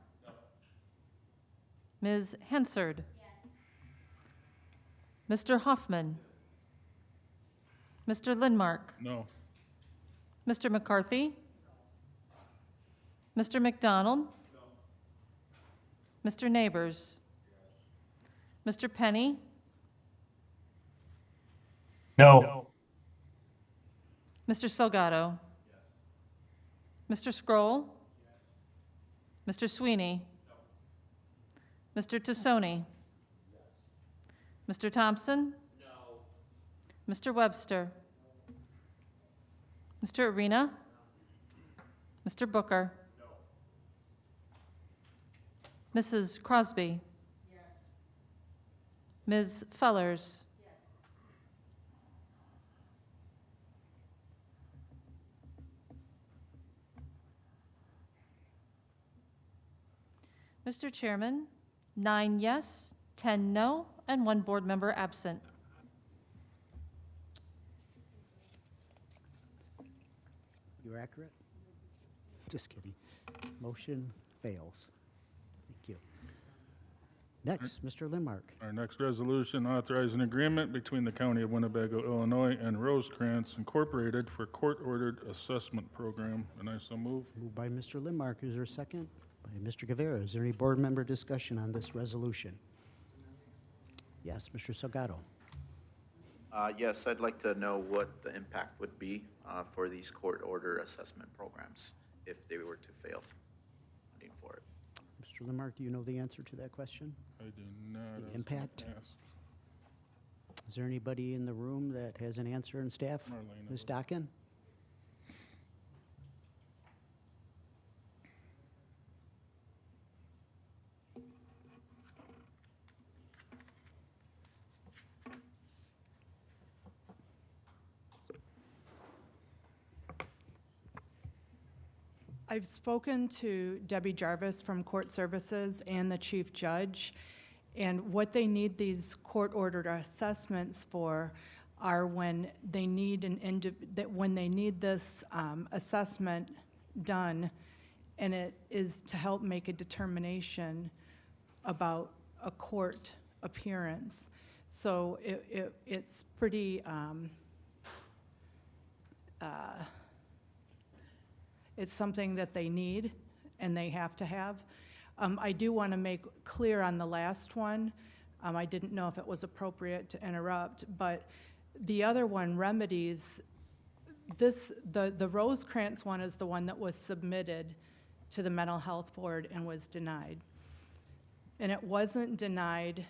Ms. Hensard. Mr. Hoffman. Mr. Lindmark. No. Mr. McCarthy. Mr. McDonald. Mr. Neighbors. Mr. Penny. No. Mr. Salgado. Mr. Scroll. Mr. Sweeney. Mr. Tassoni. Mr. Thompson. Mr. Webster. Mr. Arena. Mr. Booker. Mrs. Crosby. Ms. Fellers. Mr. Chairman, 9 yes, 10 no, and 1 board member absent. You're accurate? Just kidding. Motion fails. Thank you. Next, Mr. Lindmark. Our next resolution authorizing agreement between the County of Winnebago, Illinois and Rosecrans Incorporated for court-ordered assessment program. And I so move. Moved by Mr. Lindmark. Is there a second? By Mr. Guevara. Is there any board member discussion on this resolution? Yes, Mr. Salgado. Yes, I'd like to know what the impact would be for these court order assessment programs if they were to fail funding for it. Mr. Lindmark, do you know the answer to that question? I do not. The impact? Yes. Is there anybody in the room that has an answer in staff? Marlena. Ms. Dockin? I've spoken to Debbie Jarvis from Court Services and the Chief Judge, and what they need these court-ordered assessments for are when they need when they need this assessment done, and it is to help make a determination about a court appearance. So it's pretty it's something that they need and they have to have. I do want to make clear on the last one, I didn't know if it was appropriate to interrupt, but the other one, remedies, the Rosecrans one is the one that was submitted to the Mental Health Board and was denied. And it wasn't denied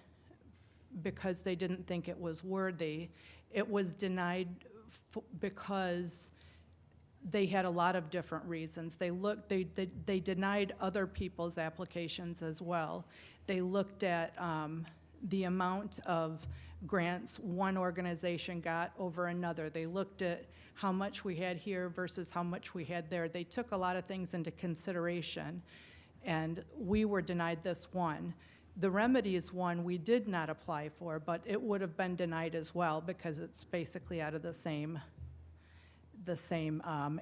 because they didn't think it was worthy. It was denied because they had a lot of different reasons. They denied other people's applications as well. They looked at the amount of grants one organization got over another. They looked at how much we had here versus how much we had there. They took a lot of things into consideration, and we were denied this one. The remedies one we did not apply for, but it would have been denied as well because it's basically out of the same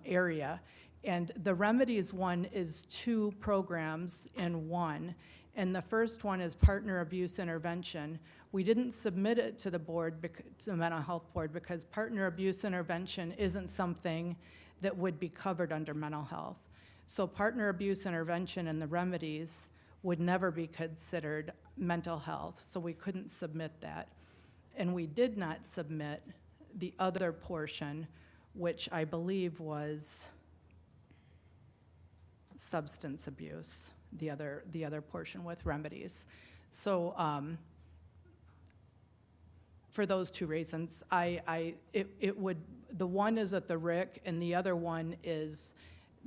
area. And the remedies one is 2 programs in one. And the first one is partner abuse intervention. We didn't submit it to the board, to the Mental Health Board, because partner abuse intervention isn't something that would be covered under mental health. So partner abuse intervention and the remedies would never be considered mental health, so we couldn't submit that. And we did not submit the other portion, which I believe was substance abuse, the other portion with remedies. So for those two reasons, it would, the one is at the RIC and the other one is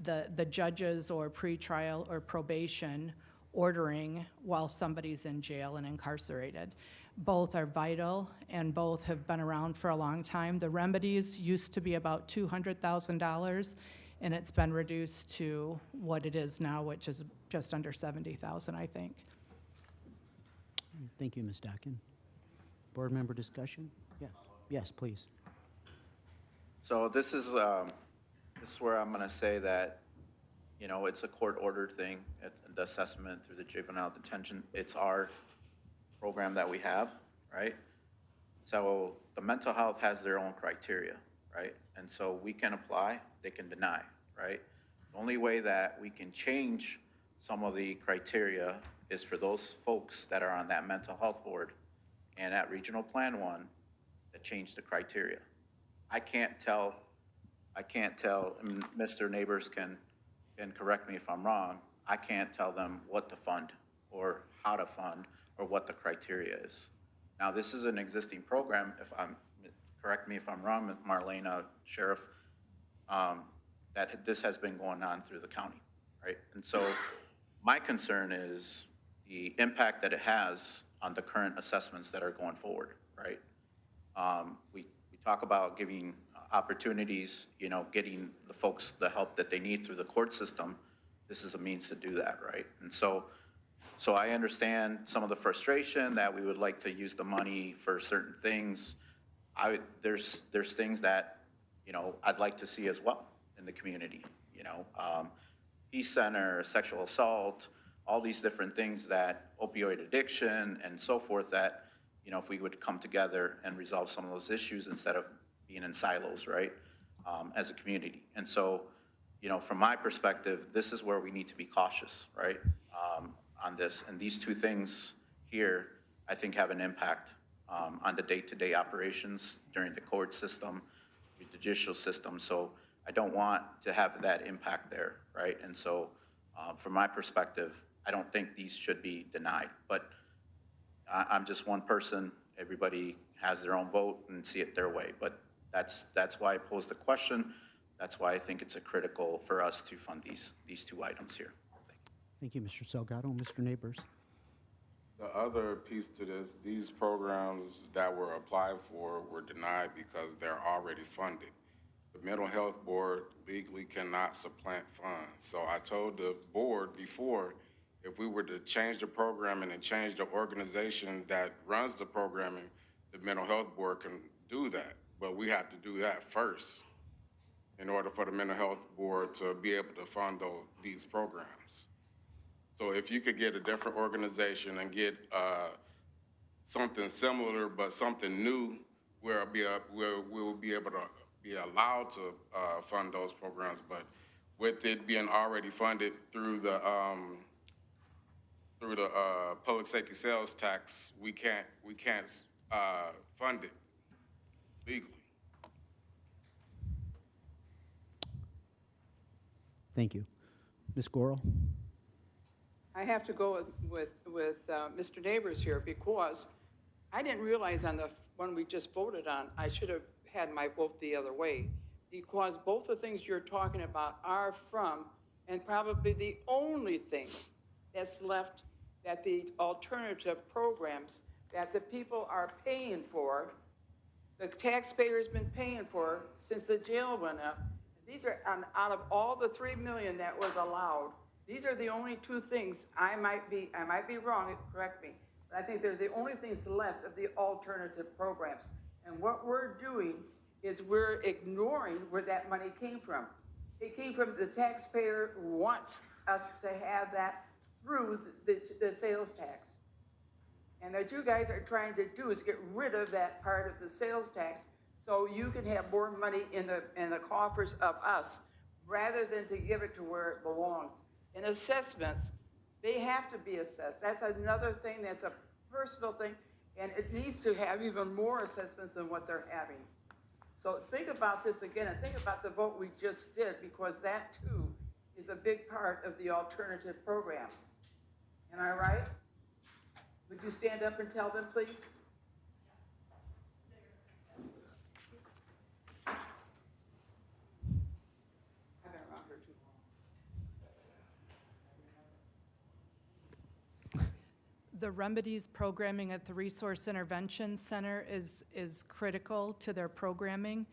the judges or pretrial or probation ordering while somebody's in jail and incarcerated. Both are vital and both have been around for a long time. The remedies used to be about $200,000 and it's been reduced to what it is now, which is just under $70,000, I think. Thank you, Ms. Dockin. Board member discussion? Yeah. Yes, please. So this is where I'm gonna say that, you know, it's a court-ordered thing, the assessment through the juvenile detention. It's our program that we have, right? So the mental health has their own criteria, right? And so we can apply, they can deny, right? The only way that we can change some of the criteria is for those folks that are on that mental health board and at Regional Plan 1 that change the criteria. I can't tell, and Mr. Neighbors can correct me if I'm wrong, I can't tell them what to fund or how to fund or what the criteria is. Now, this is an existing program, correct me if I'm wrong, Marlena, Sheriff, that this has been going on through the county, right? And so my concern is the impact that it has on the current assessments that are going forward, right? We talk about giving opportunities, you know, getting the folks the help that they need through the court system. This is a means to do that, right? And so I understand some of the frustration that we would like to use the money for certain things. There's things that, you know, I'd like to see as well in the community, you know, peace center, sexual assault, all these different things that opioid addiction and so forth that, you know, if we would come together and resolve some of those issues instead of being in silos, right, as a community. And so, you know, from my perspective, this is where we need to be cautious, right, on this. And these two things here, I think, have an impact on the day-to-day operations during the court system, the judicial system. So I don't want to have that impact there, right? And so from my perspective, I don't think these should be denied. But I'm just one person. Everybody has their own vote and see it their way. But that's why I posed the question. That's why I think it's critical for us to fund these two items here. Thank you, Mr. Salgado. Mr. Neighbors? The other piece to this, these programs that were applied for were denied because they're already funded. The Mental Health Board legally cannot supplant funds. So I told the board before, if we were to change the programming and change the organization that runs the programming, the Mental Health Board can do that. But we have to do that first in order for the Mental Health Board to be able to fund these programs. So if you could get a different organization and get something similar but something new, where we'll be able to be allowed to fund those programs. But with it being already funded through the public safety sales tax, we can't fund it legally. Thank you. Ms. Gorel? I have to go with Mr. Neighbors here because I didn't realize on the one we just voted on, I should have had my vote the other way, because both the things you're talking about are from, and probably the only thing that's left that the alternative programs that the people are paying for, the taxpayer's been paying for since the jail went up. These are, out of all the $3 million that was allowed, these are the only two things, I might be wrong, correct me, but I think they're the only things left of the alternative programs. And what we're doing is we're ignoring where that money came from. It came from the taxpayer who wants us to have that through the sales tax. And what you guys are trying to do is get rid of that part of the sales tax so you can have more money in the coffers of us rather than to give it to where it belongs. In assessments, They have to be assessed. That's another thing, that's a personal thing, and it needs to have even more assessments than what they're having. So think about this again, and think about the vote we just did, because that too is a big part of the alternative program. Am I right? Would you stand up and tell them, please? I've been around here too long. The remedies programming at the Resource Intervention Center is critical to their programming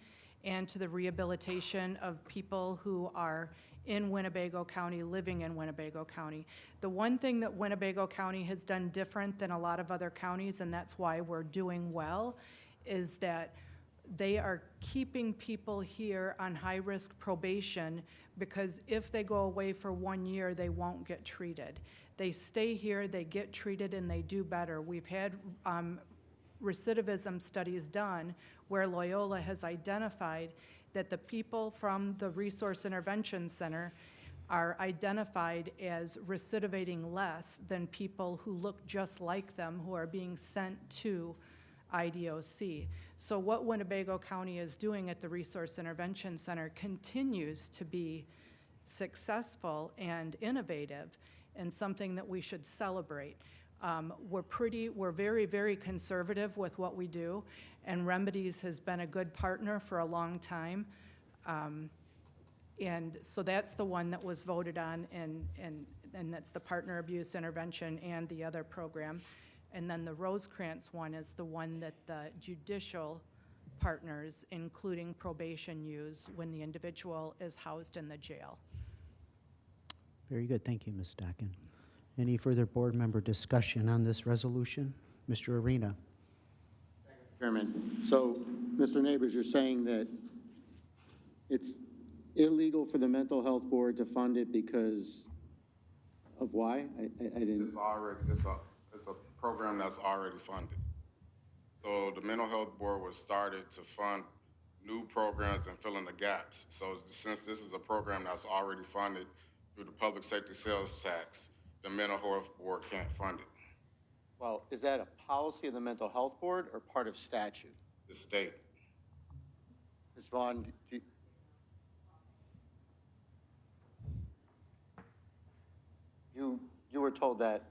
and to the rehabilitation of people who are in Winnebago County, living in Winnebago County. The one thing that Winnebago County has done different than a lot of other counties, and that's why we're doing well, is that they are keeping people here on high-risk probation, because if they go away for 1 year, they won't get treated. They stay here, they get treated, and they do better. We've had recidivism studies done where Loyola has identified that the people from the Resource Intervention Center are identified as recidivating less than people who look just like them, who are being sent to IDOC. So what Winnebago County is doing at the Resource Intervention Center continues to be successful and innovative, and something that we should celebrate. We're very, very conservative with what we do, and Remedies has been a good partner for a long time. And so that's the one that was voted on, and that's the partner abuse intervention and the other program. And then the Rosecrans one is the one that the judicial partners, including probation, use when the individual is housed in the jail. Very good. Thank you, Ms. Stockin. Any further board member discussion on this resolution? Mr. Arena. Chairman, so, Mr. Neighbors, you're saying that it's illegal for the mental health board to fund it because of why? I didn't. It's a program that's already funded. So the mental health board was started to fund new programs and fill in the gaps. So since this is a program that's already funded through the public safety sales tax, the mental health board can't fund it. Well, is that a policy of the mental health board or part of statute? The state. Ms. Vaughn, you were told that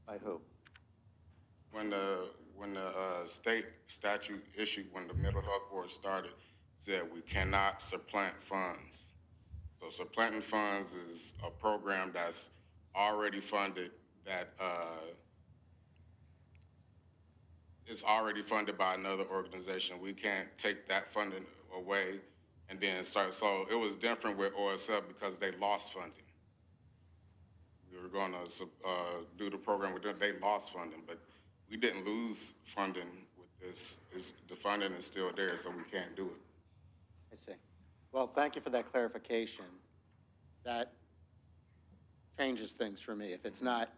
by who? When the state statute issued, when the mental health board started, said we cannot supplant funds. So supplanting funds is a program that's already funded, that is already funded by another organization. We can't take that funding away and then start. So it was different with OSF because they lost funding. We were going to do the program with them. They lost funding, but we didn't lose funding with this. The funding is still there, so we can't do it. I see. Well, thank you for that clarification. That changes things for me. If it's not,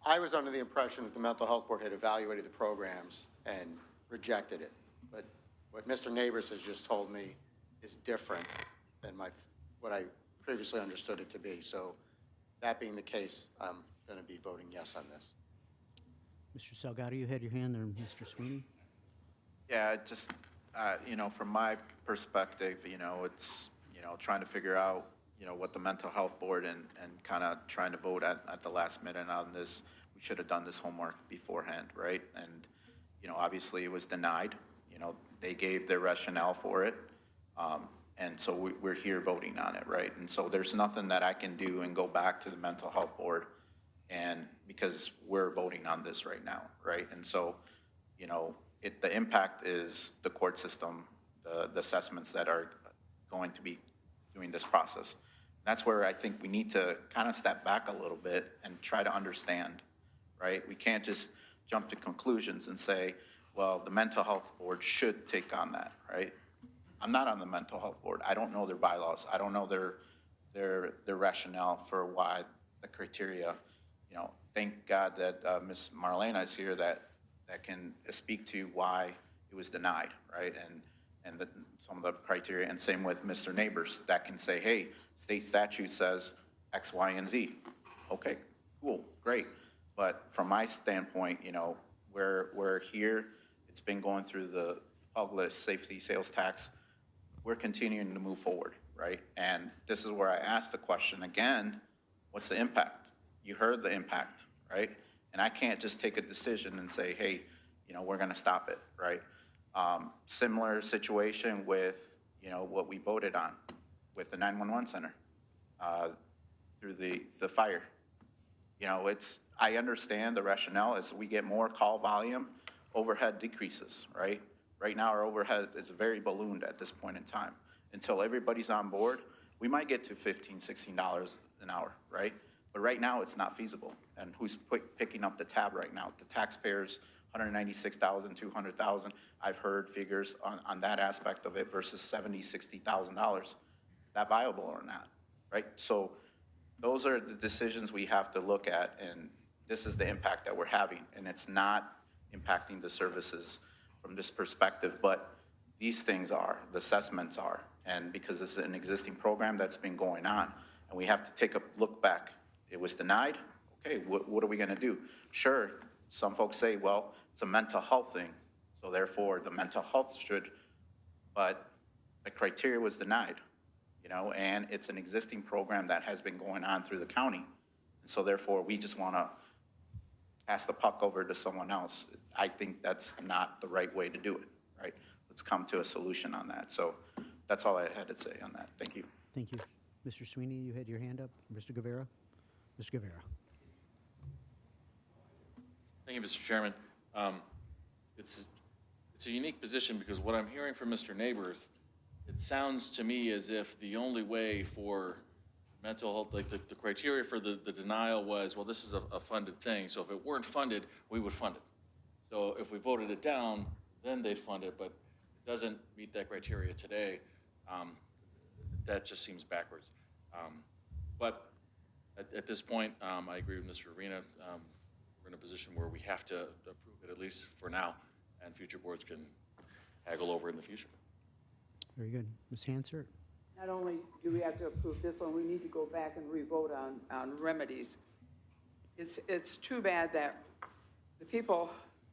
I was under the impression that the mental health board had evaluated the programs and rejected it. But what Mr. Neighbors has just told me is different than what I previously understood it to be. So that being the case, I'm going to be voting yes on this. Mr. Salgado, you had your hand there, Mr. Sweeney. Yeah, just, from my perspective, it's, trying to figure out, what the mental health board and kind of trying to vote at the last minute on this. We should have done this homework beforehand, right? And, obviously it was denied. They gave their rationale for it. And so we're here voting on it, right? And so there's nothing that I can do and go back to the mental health board, and because we're voting on this right now, right? And so, the impact is the court system, the assessments that are going to be doing this process. That's where I think we need to kind of step back a little bit and try to understand, right? We can't just jump to conclusions and say, well, the mental health board should take on that, right? I'm not on the mental health board. I don't know their bylaws. I don't know their rationale for why the criteria. Thank God that Ms. Marlena is here that can speak to why it was denied, right? And some of the criteria, and same with Mr. Neighbors, that can say, hey, state statute says X, Y, and Z. Okay, cool, great. But from my standpoint, you know, we're here, it's been going through the public safety sales tax. We're continuing to move forward, right? And this is where I asked the question again, what's the impact? You heard the impact, right? And I can't just take a decision and say, hey, you know, we're gonna stop it, right? Similar situation with, you know, what we voted on with the 911 center through the fire. You know, I understand the rationale as we get more call volume, overhead decreases, right? Right now, our overhead is very ballooned at this point in time. Until everybody's on board, we might get to $15, $16 an hour, right? But right now, it's not feasible. And who's picking up the tab right now? The taxpayers, $196,000, $200,000. I've heard figures on that aspect of it versus $70,000, $60,000. Is that viable or not, right? So those are the decisions we have to look at, and this is the impact that we're having. And it's not impacting the services from this perspective, but these things are, the assessments are, and because this is an existing program that's been going on, and we have to take a look back. It was denied, okay, what are we gonna do? Sure, some folks say, well, it's a mental health thing, so therefore the mental health should, but the criteria was denied, you know, and it's an existing program that has been going on through the county, and so therefore we just wanna pass the puck over to someone else. I think that's not the right way to do it, right? Let's come to a solution on that. So that's all I had to say on that. Thank you. Thank you. Mr. Sweeney, you had your hand up. Mr. Guevara? Mr. Guevara. Thank you, Mr. Chairman. It's a unique position because what I'm hearing from Mr. Neighbors, it sounds to me as if the only way for mental health, like the criteria for the denial was, well, this is a funded thing, so if it weren't funded, we would fund it. So if we voted it down, then they'd fund it, but it doesn't meet that criteria today. That just seems backwards. But at this point, I agree with Mr. Arena. We're in a position where we have to approve it, at least for now, and future boards can haggle over in the future. Very good. Ms. Hansert? Not only do we have to approve this one, we need to go back and re-vote on remedies. It's too bad that the people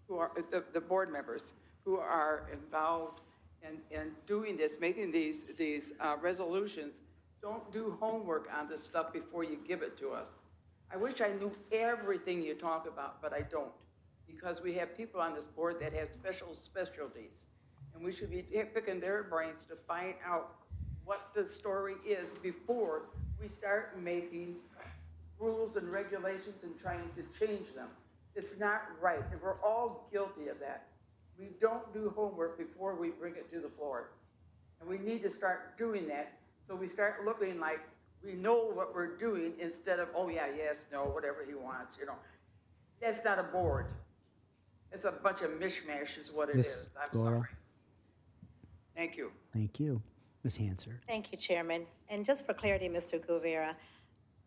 who are, the board members who are involved in doing this, making these resolutions, don't do homework on this stuff before you give it to us. I wish I knew everything you talk about, but I don't, because we have people on this board that have specialties, and we should be picking their brains to find out what the story is before we start making rules and regulations and trying to change them. It's not right, and we're all guilty of that. We don't do homework before we bring it to the floor. And we need to start doing that so we start looking like we know what we're doing instead of, oh yeah, yes, no, whatever he wants, you know. That's not a board. It's a bunch of mishmash is what it is. I'm sorry. Thank you. Thank you. Ms. Hansard? Thank you, Chairman. And just for clarity, Mr. Guevara,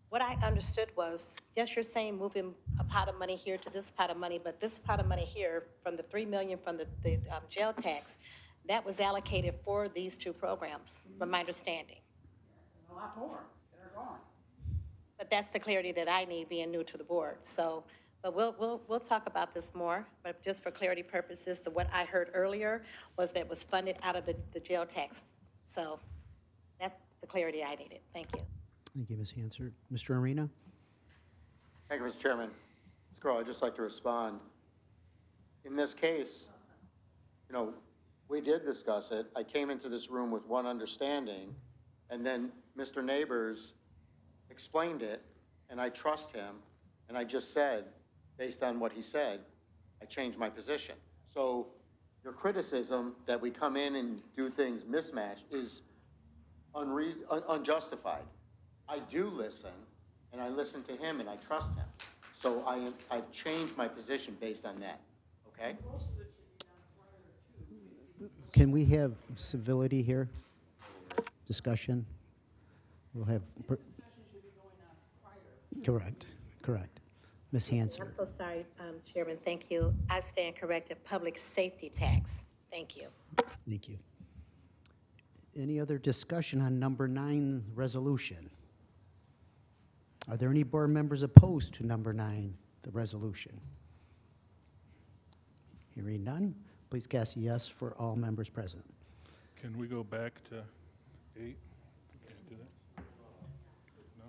what I understood was, yes, you're saying moving a pot of money here to this pot of money, but this pot of money here from the $3 million from the jail tax, that was allocated for these two programs, from my understanding. A lot more. They're gone. But that's the clarity that I need being new to the board. So, but we'll talk about this more, but just for clarity purposes, what I heard earlier was that it was funded out of the jail tax. So that's the clarity I needed. Thank you. Thank you, Ms. Hansard. Mr. Arena? Thank you, Mr. Chairman. Ms. Grohl, I'd just like to respond. In this case, you know, we did discuss it. I came into this room with one understanding, and then Mr. Neighbors explained it, and I trust him, and I just said, based on what he said, I changed my position. So your criticism that we come in and do things mismatched is unjustified. I do listen, and I listen to him, and I trust him. So I've changed my position based on that, okay? Can we have civility here? Discussion? We'll have... Correct, correct. Ms. Hansard? I'm so sorry, Chairman. Thank you. I stand corrected. Public safety tax. Thank you. Thank you. Any other discussion on number 9 resolution? Are there any board members opposed to number 9, the resolution? Hearing none, please cast a yes for all members present. Can we go back to 8? Can't do that? No?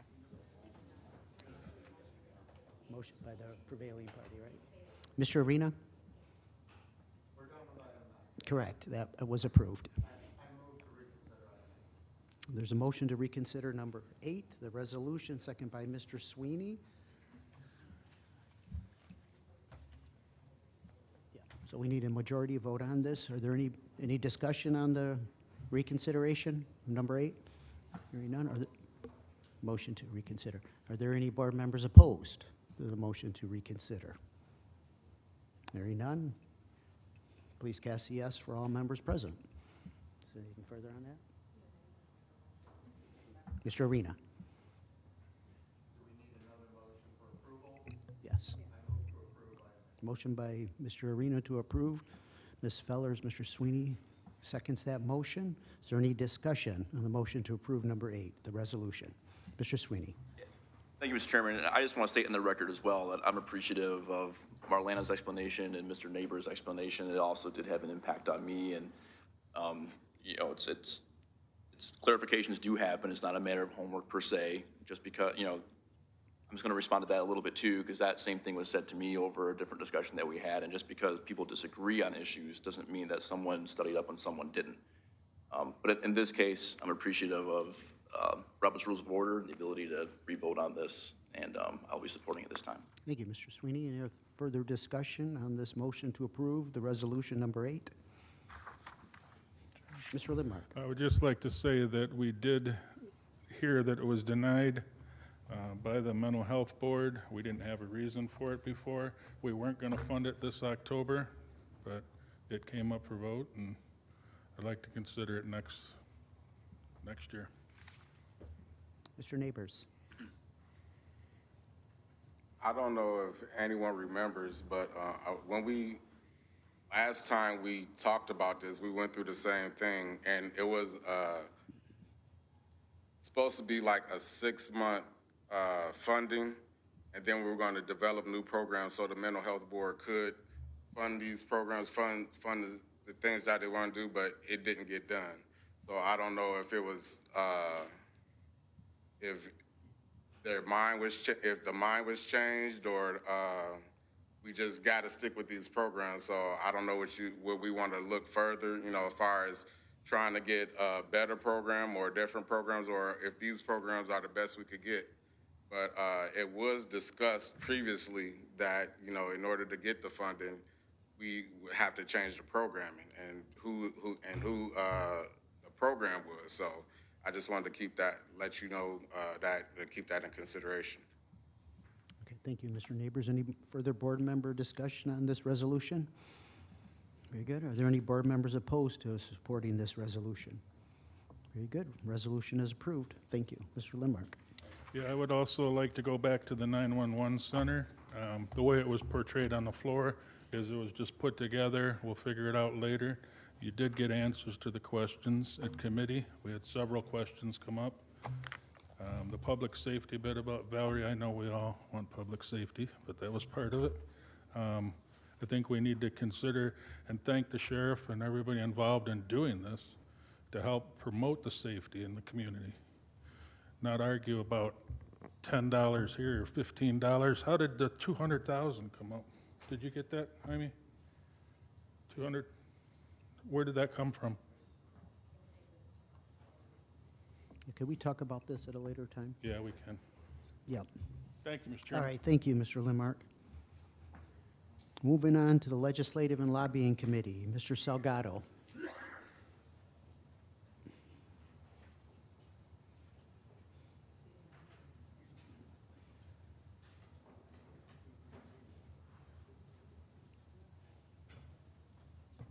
Motion by the prevailing party, right? Mr. Arena? Correct, that was approved. There's a motion to reconsider number 8, the resolution, second by Mr. Sweeney. Yeah, so we need a majority vote on this. Are there any discussion on the reconsideration, number 8? Hearing none, motion to reconsider. Are there any board members opposed to the motion to reconsider? Hearing none, please cast a yes for all members present. Is there anything further on that? Mr. Arena? Do we need another motion for approval? Yes. I move to approve. Motion by Mr. Arena to approve. Ms. Fellers, Mr. Sweeney seconds that motion. Is there any discussion on the motion to approve number 8, the resolution? Mr. Sweeney? Thank you, Mr. Chairman. And I just want to state in the record as well that I'm appreciative of Marlena's explanation and Mr. Neighbor's explanation. It also did have an impact on me, and you know, it's clarifications do happen. It's not a matter of homework per se. Just because, you know, I'm just going to respond to that a little bit too, because that same thing was said to me over a different discussion that we had. And just because people disagree on issues doesn't mean that someone studied up and someone didn't. But in this case, I'm appreciative of Robert's Rules of Order, the ability to re-vote on this, and I'll be supporting it this time. Thank you, Mr. Sweeney. Any further discussion on this motion to approve the resolution number 8? Mr. Lidmark? I would just like to say that we did hear that it was denied by the Mental Health Board. We didn't have a reason for it before. We weren't going to fund it this October, but it came up for vote, and I'd like to consider it next year. Mr. Neighbors? I don't know if anyone remembers, but last time we talked about this, we went through the same thing, and it was supposed to be like a 6-month funding, and then we were going to develop new programs so the Mental Health Board could fund these programs, fund the things that they want to do, but it didn't get done. So I don't know if it was, if the mind was changed, or we just got to stick with these programs. So I don't know what we want to look further, you know, as far as trying to get a better program or different programs, or if these programs are the best we could get. But it was discussed previously that, you know, in order to get the funding, we would have to change the programming and who the program was. So I just wanted to let you know keep that in consideration. Okay, thank you, Mr. Neighbors. Any further board member discussion on this resolution? Very good. Are there any board members opposed to supporting this resolution? Very good. Resolution is approved. Thank you. Mr. Lidmark? Yeah, I would also like to go back to the 911 center. The way it was portrayed on the floor is it was just put together. We'll figure it out later. You did get answers to the questions at committee. We had several questions come up. The public safety bit about Valerie, I know we all want public safety, but that was part of it. I think we need to consider and thank the sheriff and everybody involved in doing this to help promote the safety in the community. Not argue about $10 here or $15. How did the 200,000 come up? Did you get that, Jaime? 200? Where did that come from? Can we talk about this at a later time? Yeah, we can. Yep. Thank you, Mr. Chairman. All right, thank you, Mr. Lidmark. Moving on to the Legislative and Lobbying Committee, Mr. Salgado.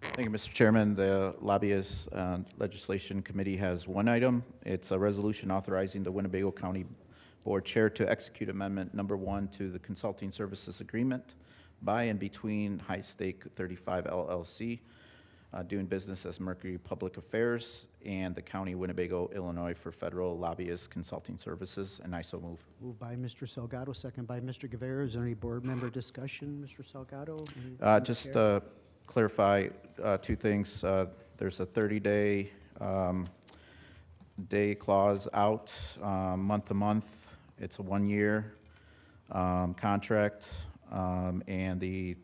Thank you, Mr. Chairman. The Lobbyists Legislation Committee has one item. It's a resolution authorizing the Winnebago County Board Chair to execute Amendment Number 1 to the Consulting Services Agreement by and between High Stake 35 LLC doing business as Mercury Public Affairs, and the County of Winnebago, Illinois for federal lobbyist consulting services, and I so move. Moved by Mr. Salgado, second by Mr. Guevara. Is there any board member discussion, Mr. Salgado? Anything to Just share? clarify two things. There's a 30-day day clause out, month to month. It's a 1-year contract, and the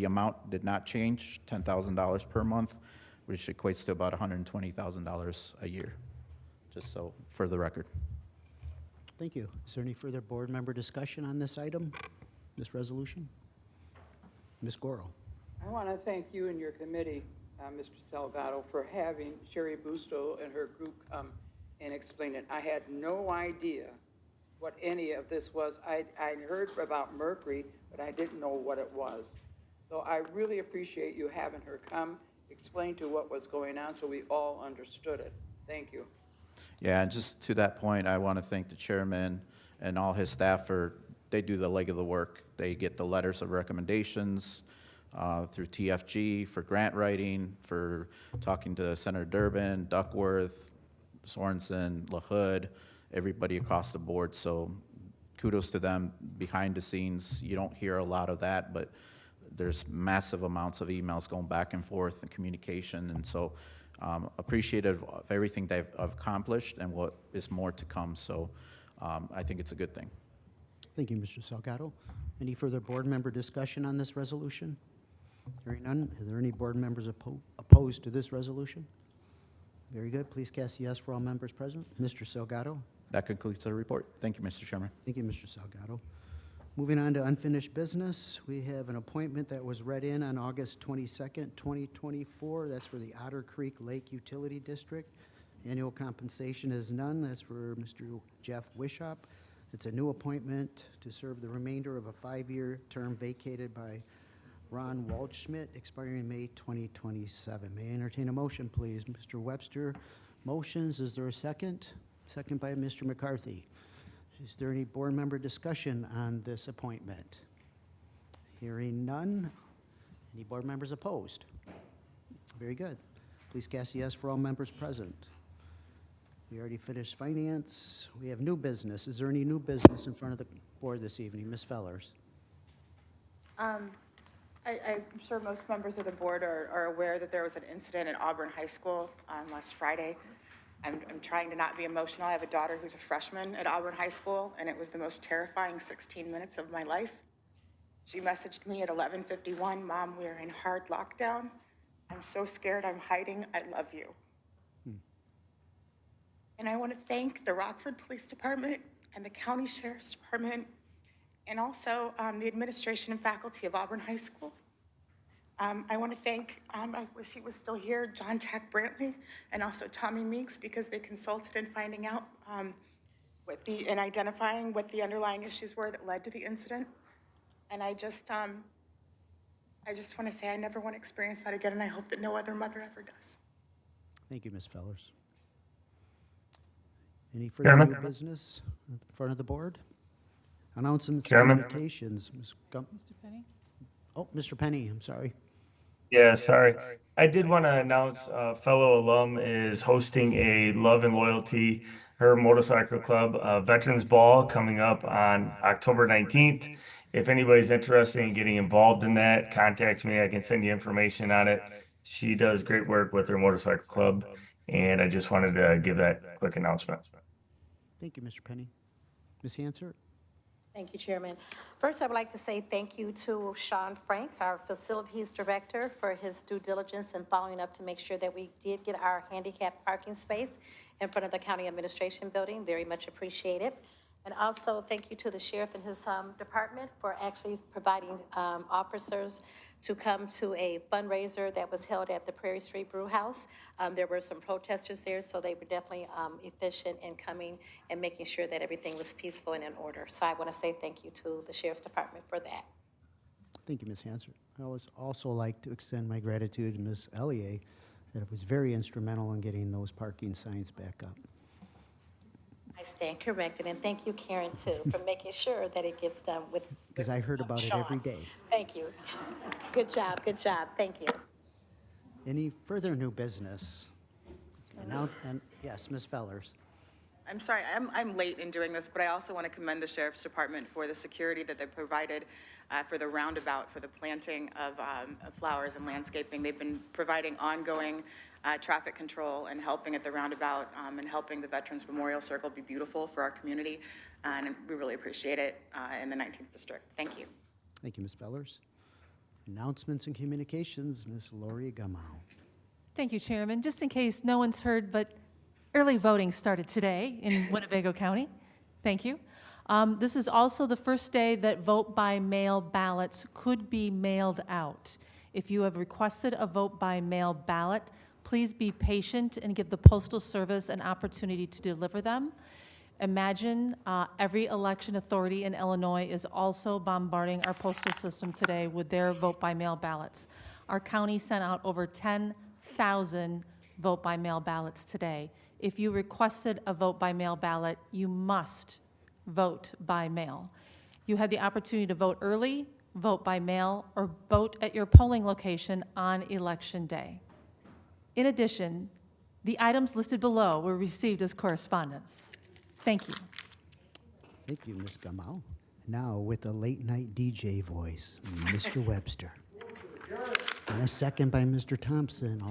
amount did not change, $10,000 per month, which equates to about $120,000 a year, just so for the record. Thank you. Is there any further board member discussion on this item, this resolution? Ms. Goro. I want to thank you and your committee, Mr. Salgado, for having Sherry Busto and her group come and explain it. I had no idea what any of this was. I heard about Mercury, but I didn't know what it was. So I really appreciate you having her come, explain to what was going on so we all understood it. Thank you. Yeah, and just to that point, I want to thank the chairman and all his staff they do the leg of the work. They get the letters of recommendations through TFG for grant writing, for talking to Senator Durbin, Duckworth, Sorensen, LaHood, everybody across the board. So kudos to them behind the scenes. You don't hear a lot of that, but there's massive amounts of emails going back and forth and communication. And so appreciative of everything they've accomplished and what is more to come. So I think it's a good thing. Thank you, Mr. Salgado. Any further board member discussion on this resolution? Hearing none, are there any board members opposed to this resolution? Very good. Please cast yes for all members present. Mr. Salgado. That concludes the report. Thank you, Mr. Chairman. Thank you, Mr. Salgado. Moving on to unfinished business, we have an appointment that was read in on August 22nd, 2024. That's for the Otter Creek Lake Utility District. Annual compensation is none. That's for Mr. Jeff Wishop. It's a new appointment to serve the remainder of a 5-year term vacated by Ron Waldschmidt, expiring May 2027. May I entertain a motion, please? Mr. Webster motions. Is there a second? Second by Mr. McCarthy. Is there any board member discussion on this appointment? Hearing none. Any board members opposed? Very good. Please cast yes for all members present. We already finished finance. We have new business. Is there any new business in front of the board this evening? Ms. Fellers. I'm sure most members of the board are aware that there was an incident at Auburn High School last Friday. I'm trying to not be emotional. I have a daughter who's a freshman at Auburn High School, and it was the most terrifying 16 minutes of my life. She messaged me at 11:51, "Mom, we're in hard lockdown. I'm so scared. I'm hiding. I love you." And I want to thank the Rockford Police Department and the County Sheriff's Department, and also the administration and faculty of Auburn High School. I want to thank, I wish he was still here, John Tack Brantley, and also Tommy Meeks, because they consulted in finding out and identifying what the underlying issues were that led to the incident. And I just want to say I never want to experience that again, and I hope that no other mother ever does. Thank you, Ms. Fellers. Any further new business in front of the board? Announcements, communications. Ms. Gump. Mr. Penny? Oh, Mr. Penny, I'm sorry. Yeah, sorry. I did want to announce a fellow alum is hosting a Love and Loyalty, her motorcycle club, Veterans Ball coming up on October 19th. If anybody's interested in getting involved in that, contact me. I can send you information on it. She does great work with her motorcycle club, and I just wanted to give that quick announcement. Thank you, Mr. Penny. Ms. Hansert? Thank you, Chairman. First, I would like to say thank you to Sean Franks, our Facilities Director, for his due diligence in following up to make sure that we did get our handicap parking space in front of the County Administration Building. Very much appreciated. And also, thank you to the Sheriff and his department for actually providing officers to come to a fundraiser that was held at the Prairie Street Brew House. There were some protesters there, so they were definitely efficient in coming and making sure that everything was peaceful and in order. So I want to say thank you to the Sheriff's Department for that. Thank you, Ms. Hansert. I would also like to extend my gratitude to Ms. Ellier, that was very instrumental in getting those parking signs back up. I stand corrected, and thank you, Karen, too, for making sure that it gets done with. Because I heard about Sean. it every day. Thank you. Good job, thank you. Any further new business? And yes, Ms. Fellers. I'm sorry, I'm late in doing this, but I also want to commend the Sheriff's Department for the security that they provided for the roundabout, for the planting of flowers and landscaping. They've been providing ongoing traffic control and helping at the roundabout and helping the Veterans Memorial Circle be beautiful for our community. And we really appreciate it in the 19th District. Thank you. Thank you, Ms. Fellers. Announcements and communications, Ms. Lori Gamau. Thank you, Chairman. Just in case no one's heard, but early voting started today in Winnebago County. Thank you. This is also the first day that vote-by-mail ballots could be mailed out. If you have requested a vote-by-mail ballot, please be patient and give the Postal Service an opportunity to deliver them. Imagine every election authority in Illinois is also bombarding our postal system today with their vote-by-mail ballots. Our county sent out over 10,000 vote-by-mail ballots today. If you requested a vote-by-mail ballot, you must vote by mail. You had the opportunity to vote early, vote by mail, or vote at your polling location on Election Day. In addition, the items listed below were received as correspondence. Thank you. Thank you, Ms. Gamau. Now, with a late-night DJ voice, Mr. Webster. And a second by Mr. Thompson.